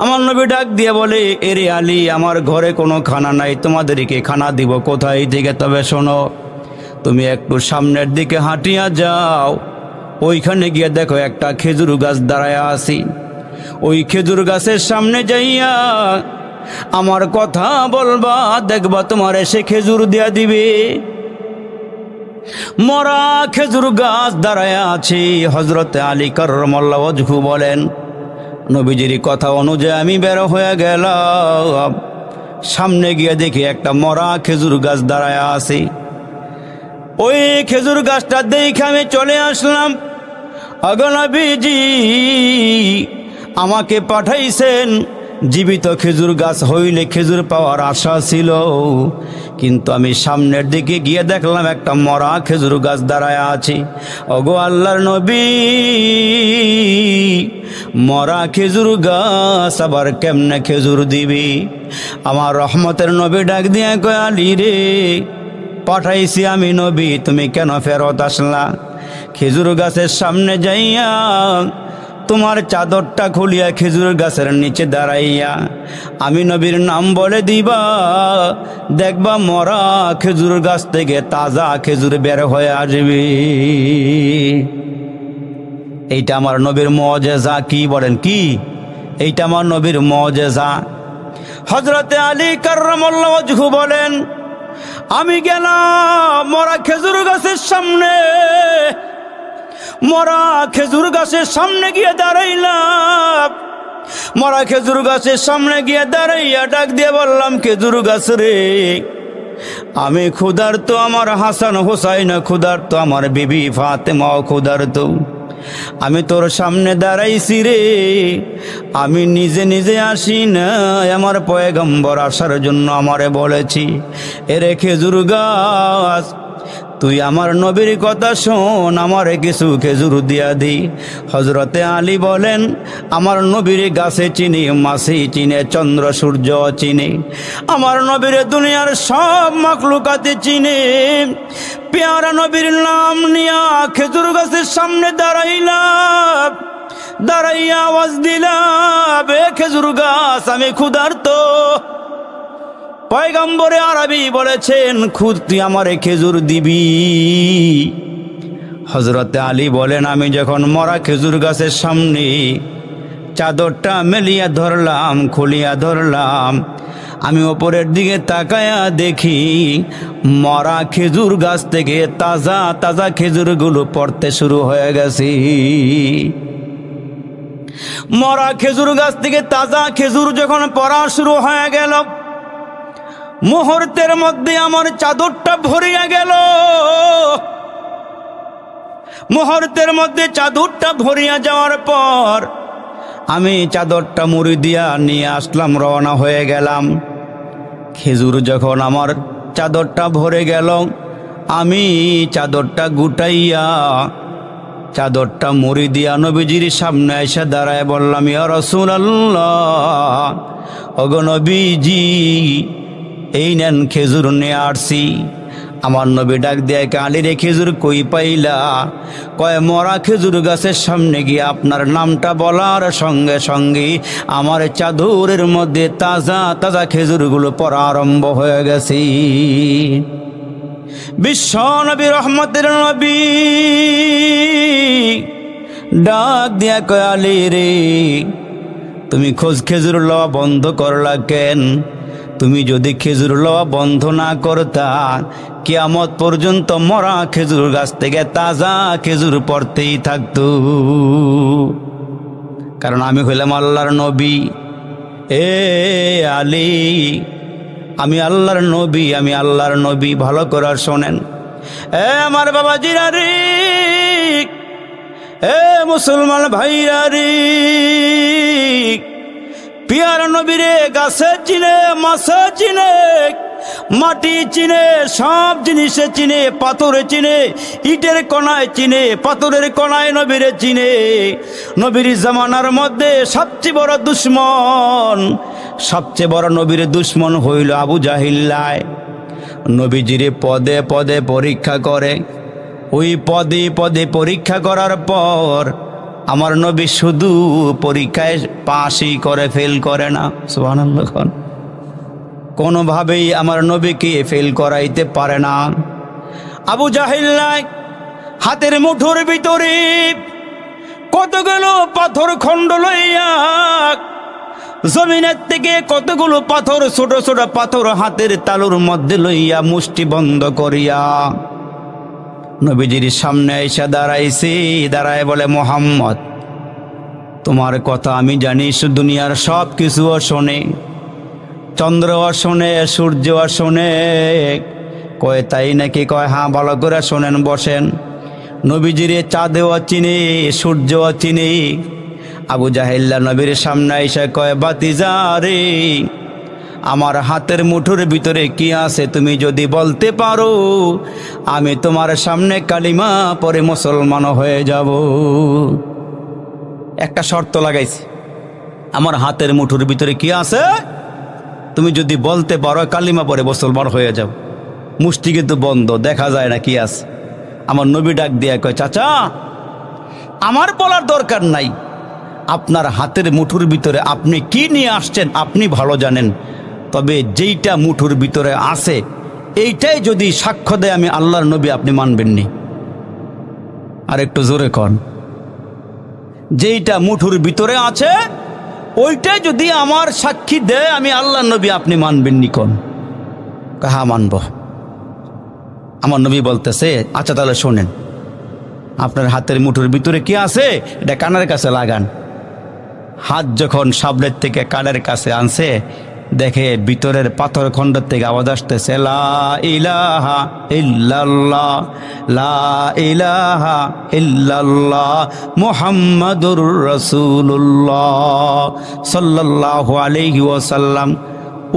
আমার নবী ডাক দিয়ে বলে, এরে আলী, আমার ঘরে কোনো খানা নাই, তোমাদেরকে খানা দিব কোথায় থেকে? তবে শোনো, তুমি একটু সামনের দিকে হাঁটিয়া যাও, ওইখানে গিয়ে দেখো একটা খেজুর গাছ দাঁড়ায় আছি। ওই খেজুর গাছের সামনে যাইয়া আমার কথা বলবা, দেখবা তোমার এসে খেজুর দিয়া দিবে। মরা খেজুর গাছ দাঁড়ায় আছে। হযরতে আলী কাররামাল্লাহু ওয়াজহু বলেন, নবীজির কথা অনুযায়ী আমি বের হয়ে গেলাম। সামনে গিয়ে দেখি একটা মরা খেজুর গাছ দাঁড়ায় আছে। ওই খেজুর গাছটা দেখে আমি চলে আসলাম। আগো নবীজি আমাকে পাঠাইছেন, জীবিত খেজুর গাছ হইলে খেজুর পাওয়ার আশা ছিল, কিন্তু আমি সামনের দিকে গিয়ে দেখলাম একটা মরা খেজুর গাছ দাঁড়ায় আছে। ওগো আল্লাহর নবী, মরা খেজুর গাছ আবার কেমনে খেজুর দিবি? আমার রহমতের নবী ডাক দিয়ে কয়, আলী রে, পাঠাইছি আমি নবী, তুমি কেন ফেরত আসলা? খেজুর গাছের সামনে যাইয়া তোমার চাদরটা খুলিয়া খেজুর গাছের নিচে দাঁড়াইয়া আমি নবীর নাম বলে দিবা, দেখবা মরা খেজুর গাছ থেকে তাজা খেজুর বের হয়ে আসবে। এইটা আমার নবীর মুআজিজা। কি বলেন কি? এইটা আমার নবীর মুআজিজা। হযরতে আলী কাররামাল্লাহু ওয়াজহু বলেন, আমি গেলাম মরা খেজুর গাছের সামনে, মরা খেজুর গাছের সামনে গিয়ে দাঁড়াইলাম। মরা খেজুর গাছের সামনে গিয়ে দাঁড়াইয়া ডাক দিয়ে বললাম, খেজুর গাছ রে, আমি ক্ষুধার্ত, আমার হাসান হোসাইন ক্ষুধার্ত, আমার বিবি ফাতেমাও ক্ষুধার্ত, আমি তোর সামনে দাঁড়াইছি রে। আমি নিজে নিজে আসি না, আমার পয়গম্বর আসার জন্য আমারে বলেছি, এরে খেজুর গাছ, তুই আমার নবীর কথা শোন, আমারে কিছু খেজুর দিয়া দি। হযরতে আলী বলেন, আমার নবীর গাছে চিনি, মাছি চিনে, চন্দ্র সূর্য চিনে, আমার নবীর দুনিয়ার সব মাখলুকাতে চিনে। পেয়ারা নবীর নাম নিয়া খেজুর গাছের সামনে দাঁড়াইলাম, দাঁড়াইয়া আওয়াজ দিলাম, এ খেজুর গাছ, আমি ক্ষুধার্ত। পয়গম্বরে আরবি বলেছেন, খুদ তুই আমারে খেজুর দিবি। হযরতে আলী বলেন, আমি যখন মরা খেজুর গাছের সামনে চাদরটা মেলিয়া ধরলাম, খুলিয়া ধরলাম, আমি ওপরের দিকে তাকায়া দেখি মরা খেজুর গাছ থেকে তাজা তাজা খেজুরগুলো পড়তে শুরু হয়ে গেছে। মরা খেজুর গাছ থেকে তাজা খেজুর যখন পড়া শুরু হয়ে গেল, মুহূর্তের মধ্যে আমার চাদরটা ভরিয়া গেল। মুহূর্তের মধ্যে চাদরটা ভরিয়া যাওয়ার পর আমি চাদরটা মুড়ি দিয়া নিয়ে আসলাম, রওনা হয়ে গেলাম। খেজুর যখন আমার চাদরটা ভরে গেল, আমি চাদরটা গুটাইয়া চাদরটা মুড়ি দিয়া নবীজির সামনে এসে দাঁড়ায় বললাম, ইয়া রাসূলুল্লাহ, ওগো নবীজি, এই নেন খেজুর নিয়ে আসছি। আমার নবী ডাক দিয়ে, আলী রে, খেজুর কই পাইলা? কয়, মরা খেজুর গাছের সামনে গিয়ে আপনার নামটা বলার সঙ্গে সঙ্গে আমার চাদরের মধ্যে তাজা তাজা খেজুরগুলো পড়া আরম্ভ হয়ে গেছে। বিশ্ব নবী, রহমতের নবী ডাক দিয়া কয়, আলী রে, তুমি খোঁজ খেজুর লওয়া বন্ধ করলা কেন? তুমি যদি খেজুর লওয়া বন্ধ না করতা, কিয়ামত পর্যন্ত মরা খেজুর গাছ থেকে তাজা খেজুর পড়তেই থাকতো। কারণ আমি হইলাম আল্লাহর নবী। এ আলী, আমি আল্লাহর নবী, আমি আল্লাহর নবী। ভালো করে শোনেন, এ আমার বাবাজিরা রে, এ মুসলমান ভাইরা রে, পিয়ার নবীরে গাছে চিনে, মাছে চিনে, মাটি চিনে, সব জিনিসে চিনে, পাথরে চিনে, ইটের কণায় চিনে, পাথরের কণায় নবীরে চিনে। নবীর জামানার মধ্যে সবচেয়ে বড় দুশ্মন, সবচেয়ে বড় নবীর দুশ্মন হইল আবু জাহিল্লায়। নবীজিরে পদে পদে পরীক্ষা করে, ওই পদে পদে পরীক্ষা করার পর আমার নবী শুধু পরীক্ষায় পাশই করে, ফেল করে না। সুবহানাল্লাহ। কোনোভাবেই আমার নবীকে ফেল করাইতে পারে না। আবু জাহিল্লাহ হাতের মুঠোর ভিতরে কতগুলো পাথর খণ্ড লইয়া, জমিনের থেকে কতগুলো পাথর, ছোট ছোট পাথর হাতের তালুর মধ্যে লইয়া মুষ্টি বন্ধ করিয়া নবীজির সামনে এসে দাঁড়াইছে। দাঁড়ায় বলে, মুহাম্মদ, তোমার কথা আমি জানি, দুনিয়ার সব কিছুও শোনে, চন্দ্রও শোনে, সূর্যও শোনে। কয়, তাই নাকি? কয়, হ্যাঁ, ভালো করে শোনেন, বসেন। নবীজিরে চাঁদেও চিনি, সূর্যও চিনি। আবু জাহিল্লা নবীর সামনে এসে কয়, বাতিজা রে, আমার হাতের মুঠোর ভিতরে কি আছে তুমি যদি বলতে পারো, আমি তোমার সামনে কালিমা পরে মুসলমান হয়ে যাব। একটা শর্ত লাগাইছি, আমার হাতের মুঠোর ভিতরে কি আছে তুমি যদি বলতে পারো, কালিমা পরে মুসলমান হয়ে যাও। মুষ্টি কিন্তু বন্ধ, দেখা যায় না কি আছে। আমার নবী ডাক দিয়া কয়, চাচা, আমার বলার দরকার নাই, আপনার হাতের মুঠোর ভিতরে আপনি কি নিয়ে আসছেন আপনি ভালো জানেন, তবে যেইটা মুঠোর ভিতরে আছে এইটাই যদি সাক্ষ্য দেয় আমি আল্লাহর নবী, আপনি মানবেননি? আর একটু জোরে কন, যেইটা মুঠোর ভিতরে আছে ওইটাই যদি আমার সাক্ষী দেয় আমি আল্লাহর নবী, আপনি মানবেননি? কোন কাহা মানব? আমার নবী বলতেছে, আচ্ছা তাহলে শোনেন, আপনার হাতের মুঠোর ভিতরে কি আছে এটা কানের কাছে লাগান। হাত যখন সাবলের থেকে কানের কাছে আনছে, দেখে ভিতরের পাথর খণ্ড থেকে আওয়াজ আসতেছে, লা ইলাহা ইল্লাল্লাহ, লা ইলাহা ইল্লাল্লাহ মুহাম্মাদুর রাসূলুল্লাহ সাল্লাল্লাহু আলাইহি ওয়াসাল্লাম।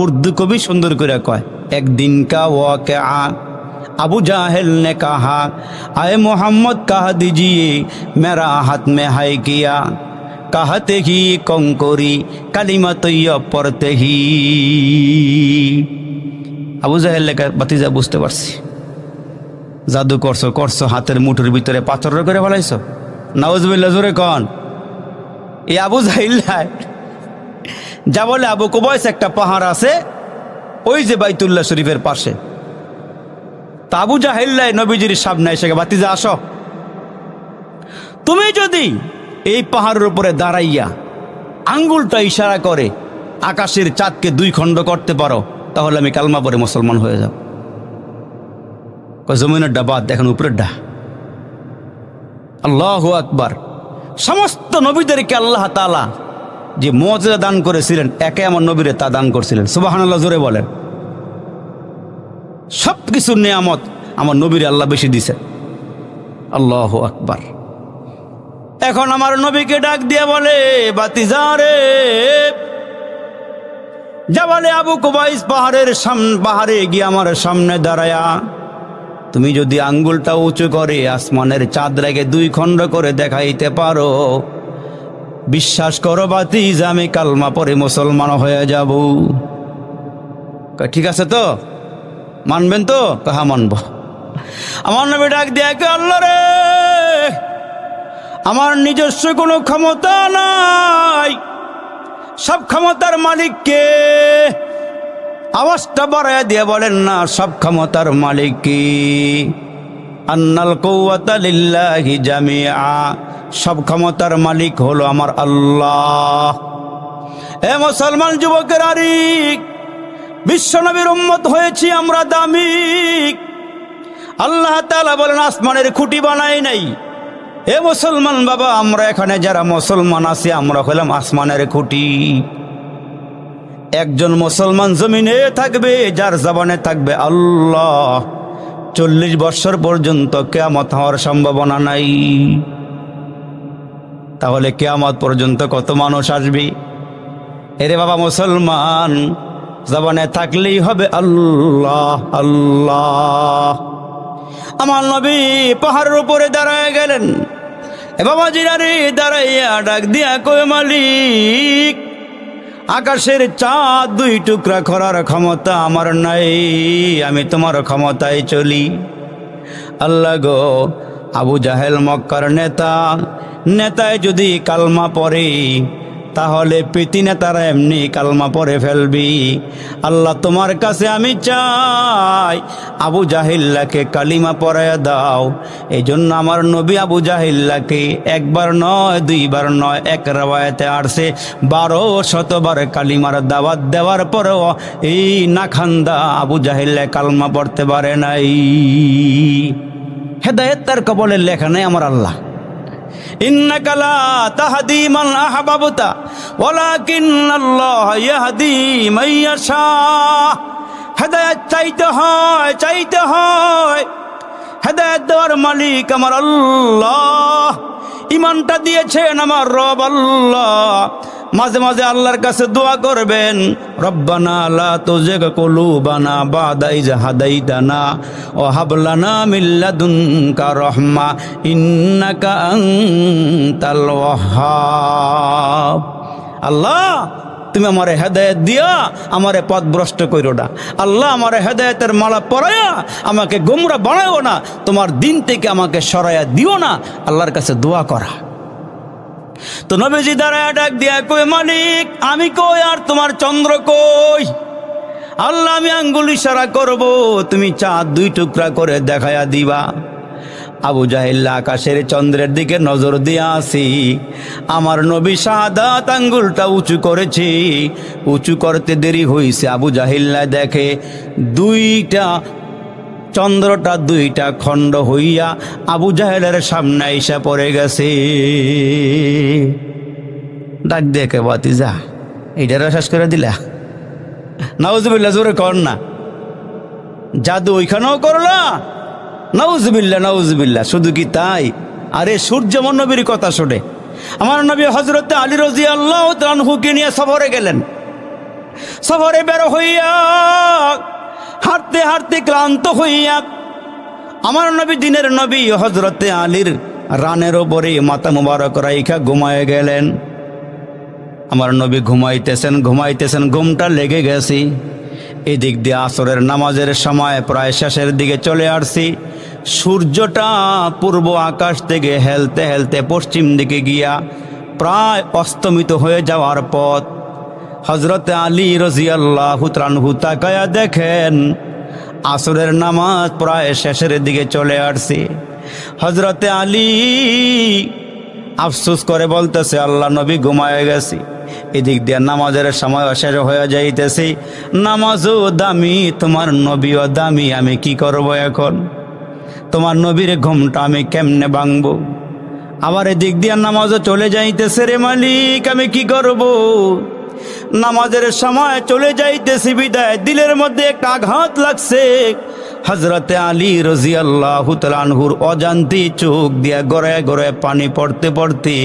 উর্দু কবি সুন্দর করে কয়, একদিন কা ওয়াকিআ अबू जाहिल ने कहा, आए मोहम्मद कह दीजिए मेरा हाथ में है किया, कहते ही कंकोरी कलिमा तैयब पढ़ते ही। আবু জাহেল লেখা বাতিজা বুঝতে পারছি, জাদু করছো করছো, হাতের মুঠোর ভিতরে পাথর করে ফেলাইছো। নাউজুবিল্লাহ, জোরে কন। এই আবু জাহেল যা বলে, আবু কুবাইস একটা পাহাড় আছে ওই যে বাইতুল্লাহ শরীফের পাশে। আবু জাহেল নবীজির সামনে এসে, বাতিজা আসো, তুমি যদি এই পাহাড়ের উপরে দাঁড়াইয়া আঙ্গুলটা ইশারা করে আকাশের চাঁদকে দুই খণ্ড করতে পারো, তাহলে আমি কালমা পরে মুসলমান হয়ে যাব। জমিনের ডাবাদ দেখেন, উপরের ডা। আল্লাহু আকবার। সমস্ত নবীদেরকে আল্লাহ তাআলা যে মুজিজা দান করেছিলেন, একে আমার নবীরে তা দান করছিলেন। সুবহানাল্লাহ, জোরে বলেন। সব কিছুর নিয়ামত আমার নবীর আল্লাহ বেশি দিছে। আল্লাহু আকবার। এখন আমার নবীকে ডাক দিয়ে বলে, বাতিজা রে, যা বলে আবু কুবাইস পাহাড়ে গিয়ে আমার সামনে দাঁড়ায়া তুমি যদি আঙ্গুলটা উঁচু করে আসমানের চাঁদ রেখে দুই খণ্ড করে দেখাইতে পারো, বিশ্বাস করো বাতিজা, আমি কালমা পরে মুসলমান হয়ে যাব। ঠিক আছে তো, মানবেন তো? হ্যাঁ মানব। আমার নবী ডাক দিয়ে, আল্লাহ রে, আমার নিজস্ব কোনো ক্ষমতা নাই, সব ক্ষমতার মালিক কে? আওয়াজটা বাড়ায় দিয়ে বলেন না, সব ক্ষমতার মালিক কি? আন্নাল কুওয়াতা লিল্লাহি জামিআ, সব ক্ষমতার মালিক হলো আমার আল্লাহ। এ মুসলমান যুবকের আরিক, বিশ্বনবীর উম্মত হয়েছি আমরা দামিক। আল্লাহ তাআলা বলেন, আসমানের খুঁটি বানাই নাই। এ মুসলমান বাবা, আমরা এখানে যারা মুসলমান আছি, আমরা হলাম আসমানের খুঁটি। একজন মুসলমান জমিনে থাকবে যার জবানে থাকবে আল্লাহ, 40 বছর পর্যন্ত কিয়ামত হওয়ার সম্ভাবনা নাই। তাহলে কিয়ামত পর্যন্ত কত মানুষ আসবে? এরে বাবা মুসলমান, জবানে থাকলেই হবে আল্লাহ আল্লাহ। আমার নবী পাহাড়ের উপরে দাঁড়ায় গেলেন। এ বাবা জিরারে, দাঁড়াইয়া ডাক দিয়া কয়, মালিক, আকাশের চাঁদ দুই টুকরা করার ক্ষমতা আমার নাই, আমি তোমার ক্ষমতায় চলি। আল্লাহ গো, আবু জাহেল মক্কার নেতায় যদি কালমা পড়ে, তাহলে প্রীতি নেতারা এমনি কালমা পড়ে ফেলবি। আল্লাহ, তোমার কাছে আমি চাই আবু জাহিল্লাকে কালিমা পড়াইয়া দাও। এই জন্য আমার নবী আবু জাহিল্লাকে একবার নয়, দুইবার নয়, এক রাওয়ায়াতে আসছে 1200বার কালিমার দাওয়াত দেওয়ার পরেও এই নাখান্দা আবু জাহিল্লা কালমা পড়তে পারে নাই। হেদায়েত তার কবলে লেখা নাই আমার আল্লাহ। ইন্নাকা লা তাহদি মান আহবাবতা ওয়ালাকিন্নাল্লাহ ইয়াহদি মান ইয়াশা। হেদায়েত চাইতে হয়। হেদায়েত দেওয়ার মালিক আমার আল্লাহ। ইমানটা দিয়েছেন আমার রব আল্লাহ। মাঝে মাঝে আল্লাহর কাছে দোয়া করবেন, রব্বানা লা তুজিগ কুলুবানা বাদা ইজ হাদাইতানা ওয়া হাব লানা মিন লাদুনকা রাহমা ইন্নাকা আনতাল ওয়াহ্হাব। আল্লাহ, তুমি আমারে হেদায়েত দিয়া আমারে পথভ্রষ্ট কইরো না। আল্লাহ, আমারে হেদায়েতের মালা পরায়া আমাকে গোমরা বানায়ও না। তোমার দিন থেকে আমাকে সরাইয়া দিও না। আল্লাহর কাছে দোয়া করা। তো নবীজি দাঁড়ায় ডাক দিয়া কই, মালিক আমি কই আর তোমার চন্দ্র কই? আল্লাহ আমি আঙ্গুল ইশারা করব, তুমি চাঁদ 2 টুকরা করে দেখায়া দিবা। আবু জাহেল আকাশের চন্দ্রের দিকে নজর দিয়া আসি, আমার নবী শাহাদাত আঙ্গুলটা উঁচু করেছি, উঁচু করতে দেরি হইছে। আবু জাহেল দেখে 2টা চন্দ্রটা 2টা খণ্ড হইয়া আবু জাহেলের সামনে আইসা পড়ে গেছে। ডাক দেখে বাতিজা এইটারা শেষ করে দিলা? নাউজুবিল্লাহ, জোরে কর না। জাদু ওইখানেও করলা? নাউজুবিল্লাহ নাউজুবিল্লাহ। শুধু কি তাই? আরে সূর্য আমার নবীর কথা শোনে। আমার নবী হযরত আলী রাদিয়াল্লাহু তাআলা আনহুকে নিয়ে সফরে গেলেন। সফরে বের হইয়া হাঁটতে হাঁটতে ক্লান্ত হইয়া আমার নবী, দিনের নবী হযরত আলীর রানের ওপরে মাথা মুবারক রাইখা ঘুমায় গেলেন। আমার নবী ঘুমাইতেছেন, ঘুমটা লেগে গেছে। এদিক দিয়ে আসরের নামাজের সময় প্রায় শেষের দিকে চলে আসছি। সূর্যটা পূর্ব আকাশ থেকে হেলতে হেলতে পশ্চিম দিকে গিয়া প্রায় অস্তমিত হয়ে যাওয়ার পথ। হযরত আলী রাদিয়াল্লাহু তাআলা আনহু তাকায়া দেখেন আসরের নামাজ প্রায় শেষের দিকে চলে আসছে। হযরত আলী আফসোস করে বলতেছে, আল্লাহ নবী ঘুমায় গেছি। এদিক দিয়ে নামাজের সময় শেষ হয়ে যাইতেছে। নামাজও দামি, তোমার নবীও দামি, আমি কি করব এখন? তোমার নবীর ঘুমটা আমি কেমনে ভাঙবো? আবার এদিক দিয়ে নামাজও চলে যাইতেছে। রে মালিক আমি কি করব? নামাজের সময় চলে যাইতেছি বিদায় দিলের মধ্যে একটা আঘাত লাগছে। হযরত আলী রাদিয়াল্লাহু তাআলা আনহুর অজান্তে চোখ দিয়া গড়ায় গড়ায় পানি পড়তে পড়তে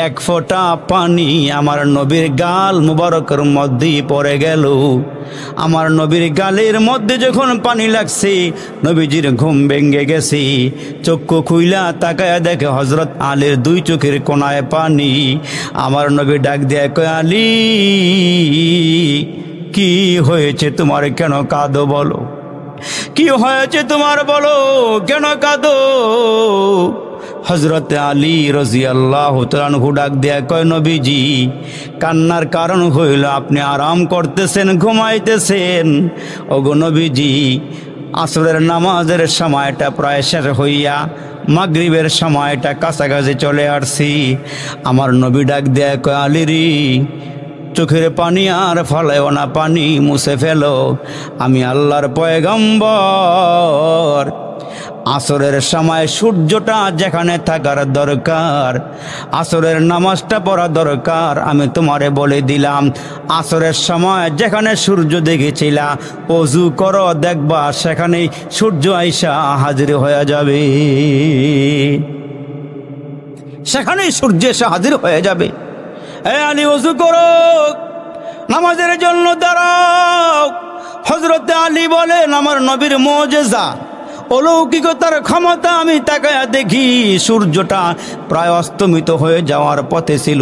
1 ফোঁটা পানি আমার নবীর গাল মুবারকের মধ্যে পড়ে গেল। আমার নবীর গালের মধ্যে যখন পানি লাগছে, নবীজির ঘুম ভেঙে গেছে। চক্ষু খুইলা তাকায়া দেখে হযরত আলীর 2 চোখের কোণায় পানি। আমার নবী ডাক দিয়ে কয়, আলী কি হয়েছে তোমার? কেন কাঁদো বলো? কি হয়েছে তোমার বলো, কেন কাঁদো? হযরত আলী রাদিয়াল্লাহু তাআলা আনহু ডাক দেয়া কয়, নবীজি কান্নার কারণ হইল আপনি আরাম করতেছেন, ঘুমাইতেছেন। ওগো নবীজি আসরের নামাজের সময়টা প্রায় শেষ হইয়া মাগরিবের সময়টা কাছাকাছি চলে আসছি। আমার নবী ডাক দেয়া কয়, আলী রে চোখের পানি আর ফলায়ও না, পানি মুছে ফেলো, আমি আল্লাহর পয়গম্বর। আসরের সময় সূর্যটা যেখানে থাকার দরকার, আসরের নামাজটা পড়া দরকার, আমি তোমারে বলে দিলাম। আসরের সময় যেখানে সূর্য দেখেছিলা ওযু করো, দেখবা সেখানেই সূর্য আইসা হাজির হয়ে যাবে, সেখানেই সূর্য এসে হাজির হয়ে যাবে। আলী ওযু করো, নামাজের জন্য দাঁড়াও। হযরত আলী বলেন, আমার নবীর মুজিজা অলৌকিকতার ক্ষমতা আমি তাকায়া দেখি সূর্যটা প্রায় অস্তমিত হয়ে যাওয়ার পথে ছিল।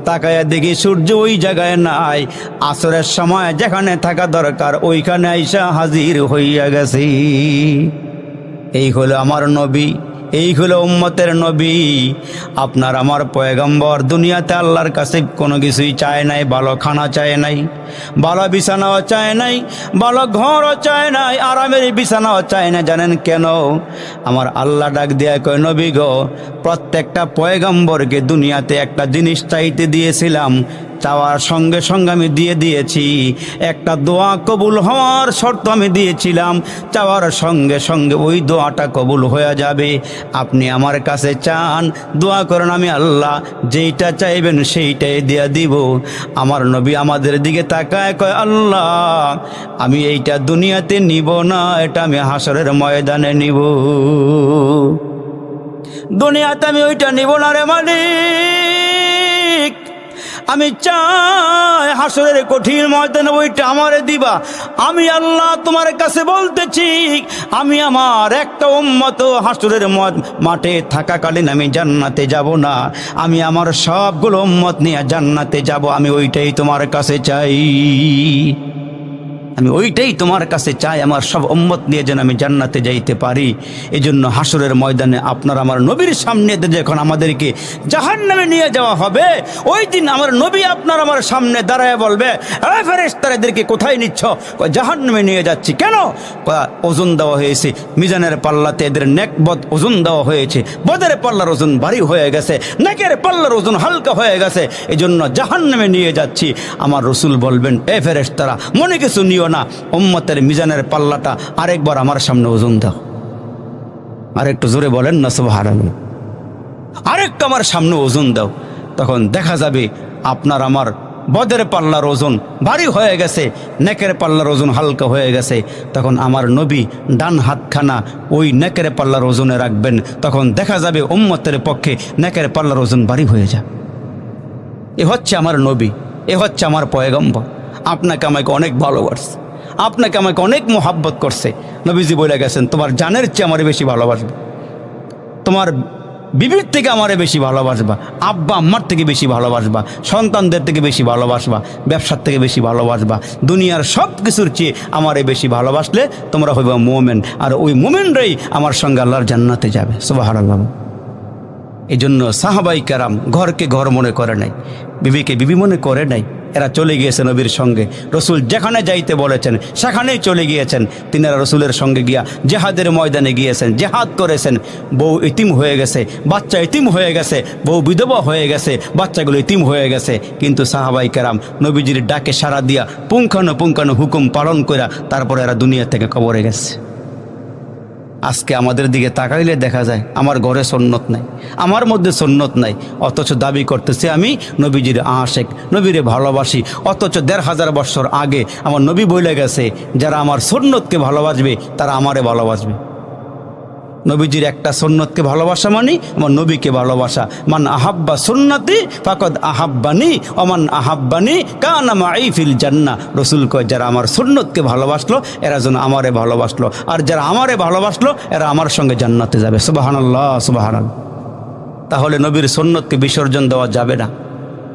তাকায়া দেখি সূর্য ওই জায়গায় নাই, আসরের সময় যেখানে থাকা দরকার ওইখানে আইসা হাজির হইয়া গেছে। এই হলো আমার নবী, এই হলো উম্মতের নবী। আপনার আমার পয়গম্বর দুনিয়াতে আল্লাহর কাছে কোনো কিছুই চায় নাই, ভালো খানা চায় নাই, ভালো বিছানাও চায় নাই, ভালো ঘরও চায় নাই, আরামের বিছানাও চায় না। জানেন কেন? আমার আল্লাহ ডাক দিয়া কয়, নবী গো প্রত্যেকটা পয়গম্বরকে দুনিয়াতে একটা জিনিস চাইতে দিয়েছিলাম, চাওয়ার সঙ্গে সঙ্গে আমি দিয়ে দিয়েছি। একটা দোয়া কবুল হওয়ার শর্ত আমি দিয়েছিলাম, চাওয়ার সঙ্গে সঙ্গে ওই দোয়াটা কবুল হয়ে যাবে। আপনি আমার কাছে চান, দোয়া করেন, আমি আল্লাহ যেইটা চাইবেন সেইটাই দিয়া দিব। আমার নবী আমাদের দিকে তাকায় কয়, আল্লাহ আমি এইটা দুনিয়াতে নিব না, এটা আমি হাসরের ময়দানে নিব, দুনিয়াতে আমি ওইটা নিব না রে মালিক। আমি চাই হাসরের কঠিন ময়দানে ওইটা আমারে দিবা। আমি আল্লাহ তোমার কাছে বলতেছি, আমি আমার একটা উম্মত হাসরের মাঠে থাকাকালীন আমি জান্নাতে যাব না, আমি আমার সবগুলো উম্মত নিয়ে জান্নাতে যাব। আমি ওইটাই তোমার কাছে চাই। আমি ওইটাই তোমার কাছে চাই, আমার সব উম্মত নিয়ে যেন আমি জান্নাতে যাইতে পারি। এজন্য হাসরের ময়দানে আপনার আমার নবীর সামনে যখন আমাদেরকে জাহান্নামে নিয়ে যাওয়া হবে, ওই দিন আমার নবী আপনার আমার সামনে দাঁড়ায় বলবে, এ ফেরেশতারা এদেরকে কোথায় নিচ্ছ? জাহান্নামে নিয়ে যাচ্ছি। কেন? ওজন দেওয়া হয়েছে, মিজানের পাল্লাতে এদের নেকবদ ওজন দেওয়া হয়েছে, বদের পাল্লার ওজন ভারী হয়ে গেছে, নেকের পাল্লার ওজন হালকা হয়ে গেছে, এই জন্য জাহান্নামে নিয়ে যাচ্ছি। আমার রসুল বলবেন, এ ফেরেশতারা মনে কিছু নিও না, উম্মতের মিজানের পাল্লাটা আরেকবার আমার সামনে ওজন দাও। আরেকটু জোরে বলেন না সুবহানাল্লাহ। আরেকটু আমার সামনে ওজন দাও। তখন দেখা যাবে আপনার আমার বদের পাল্লার ওজন ভারী হয়ে গেছে, নেকের পাল্লার ওজন হালকা হয়ে গেছে। তখন আমার নবী ডান হাতখানা ওই নেকের পাল্লার ওজনে রাখবেন। তখন দেখা যাবে উম্মতের পক্ষে নেকের পাল্লার ওজন ভারী হয়ে যায়। এ হচ্ছে আমার নবী, এ হচ্ছে আমার পয়গম্বর। আপনাকে আমাকে অনেক ভালোবাসছে, আপনাকে আমাকে অনেক মোহাব্বত করছে। নবীজি বলে গেছেন, তোমার জানের চেয়ে আমারে বেশি ভালোবাসবে, তোমার বিবির থেকে আমারে বেশি ভালোবাসবা, আব্বা আম্মার থেকে বেশি ভালোবাসবা, সন্তানদের থেকে বেশি ভালোবাসবা, ব্যবসার থেকে বেশি ভালোবাসবা, দুনিয়ার সব কিছুর চেয়ে আমারে বেশি ভালোবাসলে তোমরা হইবা মোমেন, আর ওই মোমেনরাই আমার সঙ্গে আল্লাহর জান্নাতে যাবে। সুবহানাল্লাহ। এই জন্য সাহাবাই কেরাম ঘরকে ঘর মনে করে নাই, বিবিকে বিবি মনে করে নাই। এরা চলে গিয়েছে নবীর সঙ্গে, রসুল যেখানে যাইতে বলেছেন সেখানেই চলে গিয়েছেন। তিনারা রসুলের সঙ্গে গিয়া জেহাদের ময়দানে গিয়েছেন, জেহাদ করেছেন। বউ ইতিম হয়ে গেছে, বাচ্চা ইতিম হয়ে গেছে, বউ বিধবা হয়ে গেছে, বাচ্চাগুলো ইতিম হয়ে গেছে। কিন্তু সাহাবাই কেরাম নবীজির ডাকে সাড়া দিয়া পুঙ্খানু হুকুম পালন কইরা তারপরে এরা দুনিয়া থেকে কবরে গেছে। আজকে আমাদের দিকে তাকাইলে দেখা যায় আমার ঘরে সুন্নত নাই, আমার মধ্যে সুন্নত নাই, অথচ দাবি করতেছে আমি নবীজির আশেক, নবীরে ভালোবাসি। অথচ ১৫০০ বছর আগে আমার নবী বলে গেছে, যারা আমার সুন্নতকে ভালোবাসবে তারা আমারে ভালোবাসবে। নবীজির একটা সুন্নতকে ভালোবাসা মানে আমার নবীকে ভালোবাসা। মান আহাব্বা সুন্নতি ফাকাদ আহাব্বানি ওমান আহাব্বানি কানা মাই ফিল জান্নাহ। রসুল কয়, যারা আমার সুন্নতকে ভালোবাসলো এরা যেন আমারে ভালোবাসলো, আর যারা আমারে ভালোবাসলো এরা আমার সঙ্গে জান্নাতে যাবে। সুবহানাল্লাহ, সুবহানাল্লাহ। তাহলে নবীর সুন্নতকে বিসর্জন দেওয়া যাবে না,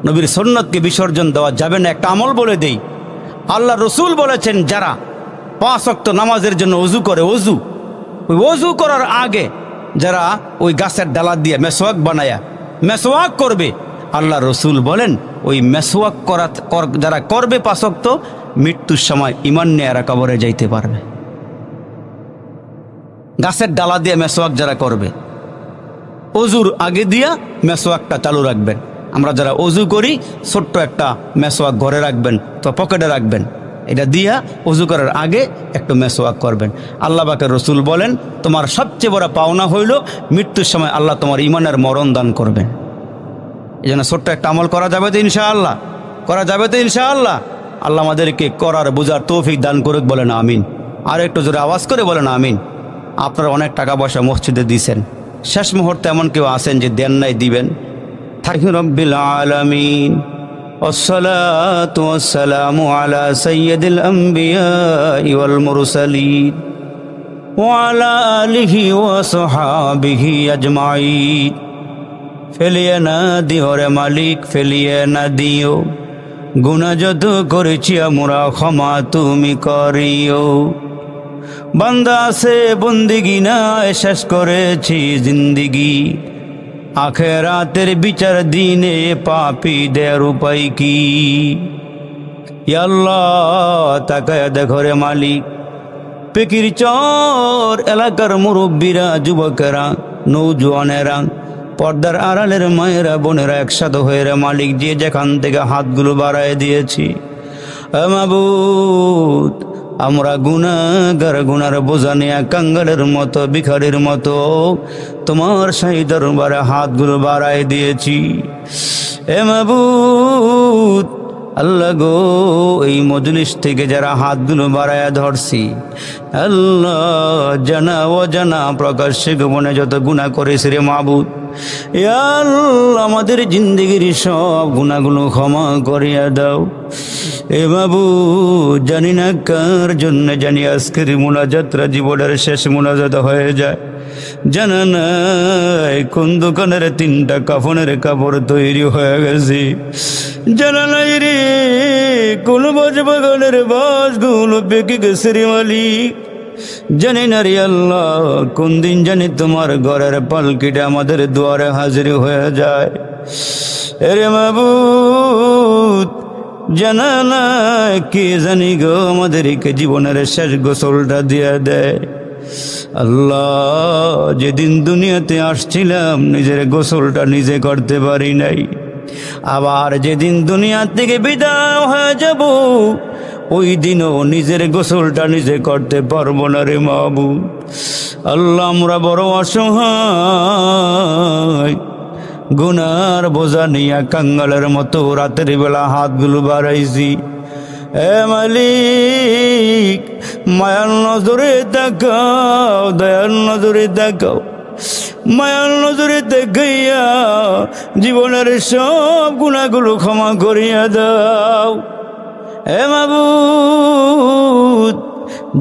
নবীর সুন্নতকে বিসর্জন দেওয়া যাবে না। একটা আমল বলে দেই, আল্লাহ রসুল বলেছেন, যারা 5 ওয়াক্ত নামাজের জন্য ওযু করে, ওই ওযু করার আগে যারা ওই গাছের ডালা দিয়ে মেসওয়াক বানায়া মেসওয়াক করবে, আল্লাহ রসুল বলেন ওই মেসওয়াক যারা করবে 5 ওয়াক্ত, মৃত্যুর সময় ঈমান নিয়ে এরা কবরে যাইতে পারবে। গাছের ডালা দিয়ে মেসওয়াক যারা করবে, ওযুর আগে দিয়া মেসওয়াকটা চালু রাখবেন। আমরা যারা ওযু করি ছোট্ট একটা মেসওয়াক ঘরে রাখবেন, তো পকেটে রাখবেন, এটা দিয়া ওযু করার আগে একটু মেসওয়াক করবেন। আল্লাহ পাকের রসুল বলেন, তোমার সবচেয়ে বড় পাওনা হইল মৃত্যুর সময় আল্লাহ তোমার ঈমানের মরণ দান করবেন। এই জন্য ছোট্ট একটা আমল করা যাবে তো ইনশাআল্লাহ, করা যাবে তো ইনশাআল্লাহ। আল্লাহ আমাদেরকে করার বোঝার তৌফিক দান করুক, বলেন আমিন। আর একটু জোরে আওয়াজ করে বলেন আমিন। আপনারা অনেক টাকা পয়সা মসজিদে দিয়েছেন, শেষ মুহূর্তে এমন কেউ আছেন যে দেন নাই, দিবেন। থাকি রব্বিল আলামিন। والصلاة والسلام على سيد الأنبياء والمرسلين وعلى آله وصحابه أجمعين। ফেলিয়ে না দিও রে মালিক, ফেলিয়ে না দিও, গুনাহ যত করেছি আমরা ক্ষমা তুমি করিও। বান্দা আছে বন্দিগি না শেষ করেছি জিন্দিগি, আখেরাতের বিচার দিনে পাপীদের উপায় কি? ইয়া আল্লাহ তাকায়া দেখো রে মালিক, পেকির চর এলাকার মুরব্বীরা, যুবকেরা, নৌজওয়ানেরা, পর্দার আড়ালের মায়েরা, বোনেরা একসাথে হয়ে রে মালিক যে যেখান থেকে হাতগুলো বাড়ায় দিয়েছি, মাবুদ আমরা গুনাহগার, গুনার বোঝা নিয়ে কাঙ্গালের মতো, ভিখারির মতো তোমার শাহী দরবারে হাতগুলো বাড়ায় দিয়েছি। এ মাবুদ আল্লাহ গো, এই মজলিস থেকে যারা হাতগুলো বাড়ায় ধরছি, আল্লাহ জানা ও জানা প্রকাশ্যে গোপনে যত গুনাহ করেছি রে মাবুদ, ইয়া আল্লাহ আমাদের জিন্দেগির সব গুনাহগুলো ক্ষমা করিয়া দাও। এ মাবুদ জানি না কার জন্য জানি আজকের মুনাজাতরা জীবনের শেষ মুনাজাত হয়ে যায়। জানা নাই কোন দোকানের 3টা কাফনের কাপড় তৈরি হয়ে গেছে, জানা নাই রে কোন বাগানের বাসগুলো পেকে গেছে রে মালিক। জানি না রে আল্লাহ কোন দিন জানি তোমার ঘরের পালকিটা আমাদের দুয়ারে হাজির হয়ে যায়। এরে মাবুদ জানা না কে জানি গো আমাদেরকে জীবনের শেষ গোসলটা দিয়ে দেয়। আল্লাহ যেদিন দুনিয়াতে আসছিলাম নিজের গোসলটা নিজে করতে পারি নাই, আবার যেদিন দুনিয়া থেকে বিদায় হয়ে যাব ওই দিনও নিজের গোসলটা নিজে করতে পারবো না রে মাবুদ। আল্লাহ আমরা বড় অসহায়, গুনার বোঝা নিয়ে কাঙ্গালের মতো রাতের বেলা হাতগুলো বাড়াইছি। এ মালিক মায়ার নজরে তাকাও, দয়ার নজরে তাকাও, মায়ার নজরে তাকাইয়া জীবনের সব গুনাহগুলো ক্ষমা করিয়া দাও। হে মাবুদ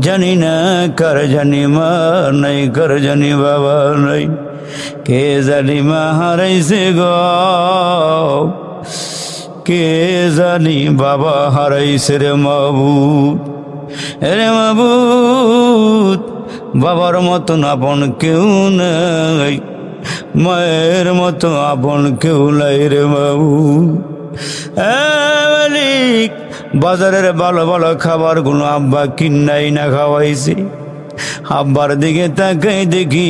জানি না কার জানি মা নাই, কার জানি বাবা নাই, কে জানি মা হারাইছে গো, কে জানি বাবা হারাইছে রে মাবুদ। রে মাবুদ বাবার মতন আপন কেউ নাই, মায়ের মতো আপন কেউ নাই রে মাবুদ। মালিক বাজারের ভালো ভালো খাবার গুলো আব্বা কিনাই না খাওয়াইছে, আব্বার দিকে তাকাই দেখি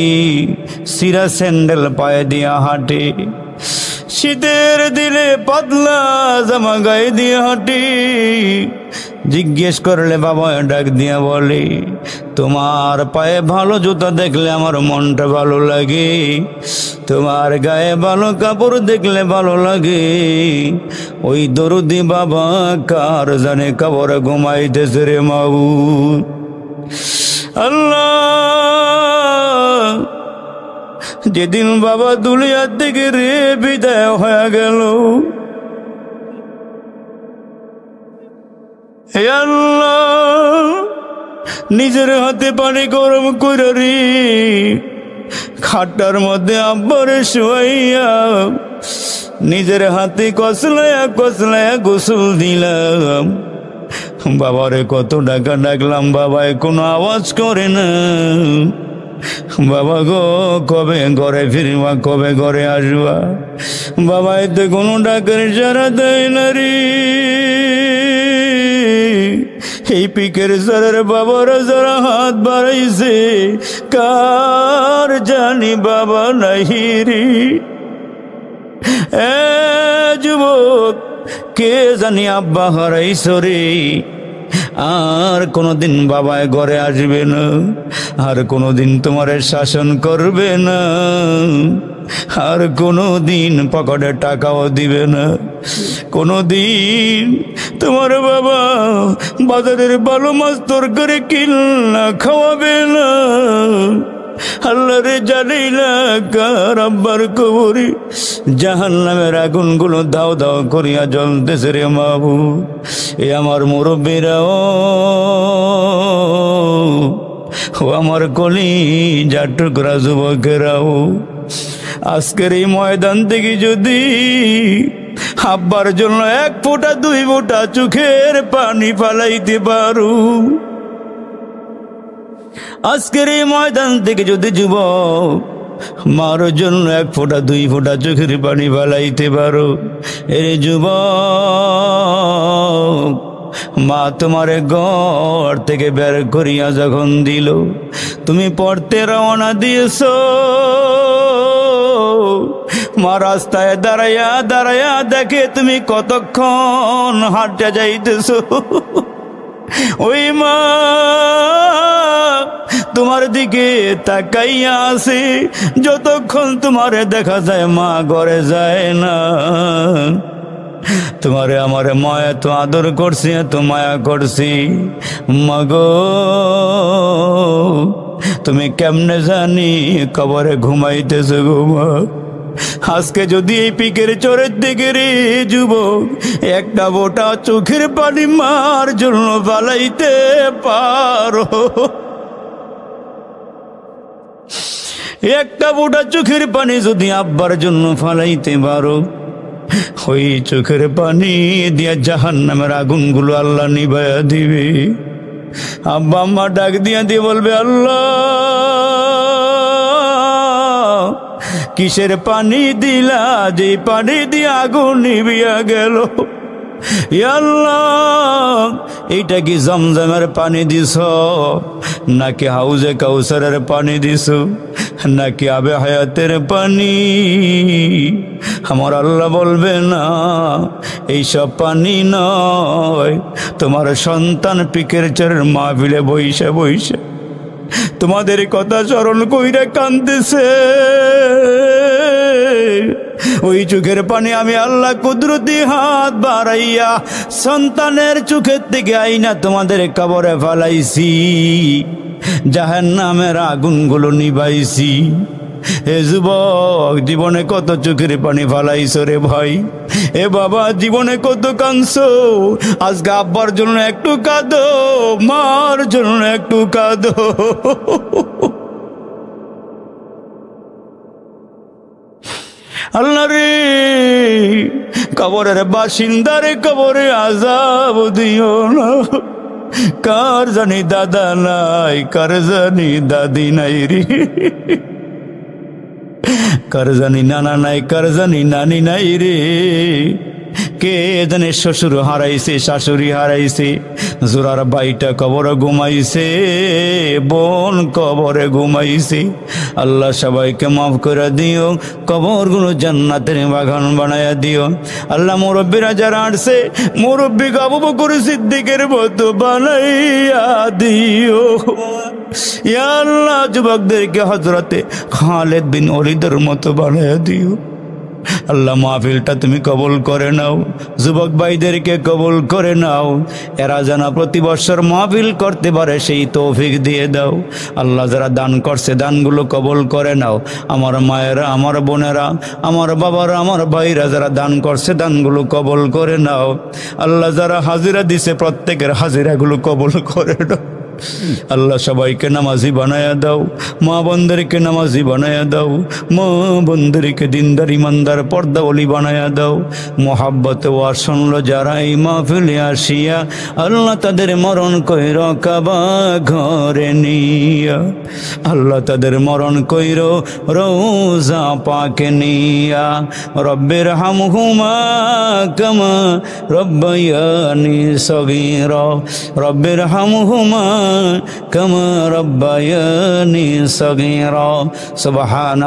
সিরা স্যান্ডেল পায়ে দিয়া হাঁটে, শীতের দিলে পাতলা জামা গায়ে দিয়ে হাঁটে। জিজ্ঞেস করলে বাবা ডাক দিয়া বলে তোমার পায়ে ভালো জুতা দেখলে আমার মনটা ভালো লাগে, তোমার গায়ে ভালো কাপড় দেখলে ভালো লাগে। ওই দরদি বাবা কার জানে কবরে ঘুমাইতেছে রে মাবুদ। আল্লাহ যেদিন বাবা দুনিয়ার থেকে রে বিদায় হয়ে গেল, হে আল্লাহ নিজের হাতে পানি গরম করে রে খাটটার মধ্যে আব্বারে শোয়াইয়া নিজের হাতে কসলায়া কসলায়া গোসল দিলাম। বাবারে কত ডাকা ডাকলাম, বাবায় কোনো আওয়াজ করে না। বাবা গো কবে ঘরে ফিরবা, কবে ঘরে আসবা? বাবা এতে কোনো ডাকের সারা দেয় না রে। এই পিকের সারের বাবারা যারা হাত বাড়াইছে কার জানি বাবা নাহি রে। যুবক কে জানি আব্বা হারাইছ রে, আর কোনদিন বাবায় ঘরে আসবে না, আর কোনদিন তোমার শাসন করবে না, আর কোনদিন পকেটে টাকাও দিবে না, কোনদিন তোমার বাবা বাজারের ভালো মাছ তরকারি কিনা খাওয়াবে না। আল্লাহ রে জানি না কার আব্বার কবরে জাহান্নামের আগুনগুলো দাও দাও করিয়া জ্বলতেছে রে মাবুদ। এ আমার মুরব্বীরাও, ও আমার কলিজার টুকরা যুবকেরাও, আজকের এই ময়দান থেকে যদি আব্বার জন্য 1 ফোঁটা 2 ফোঁটা চোখের পানি ফালাইতে পারো, আজকের এই ময়দান থেকে যদি যুবক মার জন্য 1 ফোঁটা 2 ফোঁটা চোখের পানি ফালাইতে পারো, এর যুবক মা তোমারে ঘর থেকে বের করিয়া যখন দিল, তুমি পড়তে রওনা দিয়েছ, মা রাস্তায় দাঁড়াইয়া দাঁড়াইয়া দেখে তুমি কতক্ষণ হাঁটতে যাইতেছ। ওই মা তোমার দিকে তাকাইয়া আছে, যতক্ষণ তোমারে দেখা যায় মা ঘরে যায় না। তোমারে আমারে মায়া তো আদর করছি, এত মায়া করছি, মাগো তুমি কেমনে জানি কবরে ঘুমাইতেছো গো মা। আজকে যদি এই পিকের চোরের দিকে রে যুবক 1টা ফোঁটা চোখের পানি মার জন্য ফালাইতে পারো, একটা ফোঁটা চোখের পানি যদি আব্বার জন্য ফালাইতে পারো, ওই চোখের পানি দিয়া জাহান্নামের আগুনগুলো আল্লাহ নিভাইয়া দিবে। আব্বা আম্মা ডাক দিয়া দিয়ে বলবে, আল্লাহ কিসের পানি দিলা যে পানি দিয়ে আগুন নিভিয়া গেল? ইয়া আল্লাহ, এইটা কি জমজমের পানি দিছ, নাকি হাউজে কাউসারের পানি দিছ, নাকি আবে হায়াতের পানি? আমার আল্লাহ বলবে, না, এইসব পানি নয়। তোমার সন্তান পিকের চরের মাহফিলে বইসা বইসা তোমাদের কথা স্মরণ কইরা কাঁদতেছে। ওই চোখের পানি আমি আল্লাহ কুদরতি হাত বাড়াইয়া সন্তানের চোখের থেকে আইনা তোমাদের কবরে ফালাইছি, জাহান্নামের আগুনগুলো নিভাইছি। হে যুবক, জীবনে কত চোখের পানি ফালাইছো রে ভাই। এ বাবা, জীবনে কত কাঁদছো। আজকে আব্বার জন্য একটু কাঁদো, মার জন্য একটু কাঁদো। আল্লাহ রে, কবরের বাসিন্দারে কবরে আযাব দিও না। কার জানি দাদা নাই, কার জানি দাদি নাই রে, কার জানি নানা নাই, কার জানি নানি নাই রে। কে জানে শ্বশুর হারাইছে, শাশুড়ি হারাইছে, জোরার বাইটা কবরে ঘুমাইছে, বোন কবরে ঘুমাইছে। আল্লাহ সবাইকে মাফ করে দিও, কবরগুলো জান্নাতের বাগান বানায়া দিও। আল্লাহ মুরব্বীরা যারা আসছে, মুরব্বীকে আবু বকর সিদ্দিকের মতো বানাইয়া দিও। ইয়া আল্লাহ, যুবকদেরকে হযরতে খালিদ বিন ওলীদের মতো বানায়া দিও। আল্লাহ, মাহফিলটা তুমি কবুল করে নাও, যুবক ভাইদেরকে কবুল করে নাও। এরা যেন প্রতি বছর মাহফিল করতে পারে সেই তৌফিক দিয়ে দাও। আল্লাহ, যারা দান করছে দানগুলো কবুল করে নাও। আমার মায়েরা, আমার বোনেরা, আমার বাবারা, আমার ভাইরা যারা দান করছে দানগুলো কবুল করে নাও। আল্লাহ, যারা হাজিরা দিছে প্রত্যেকের হাজিরাগুলো কবুল করে নাও। আল্লাহ, সবাইকে নামাজি বানায়া দাও, মা বোনদেরকে নামাজি বানায়া দাও, মা বোনদেরকে দিনদার ইমানদার পর্দাওয়ালি বানায়া দাও। মোহাব্বতে ওয়া শুনলো যারা এই মাহফিলে আসিয়া, আল্লাহ তাদের মরণ কইর কাবা ঘরে নিয়া। আল্লাহ, তাদের মরণ কইর রওজা পাকে নিয়া। রব্বির হামহুমা কামা রব্বায়ানি সগীরা, রব্বির হামহুমা كما ربياني صغيرا سبحان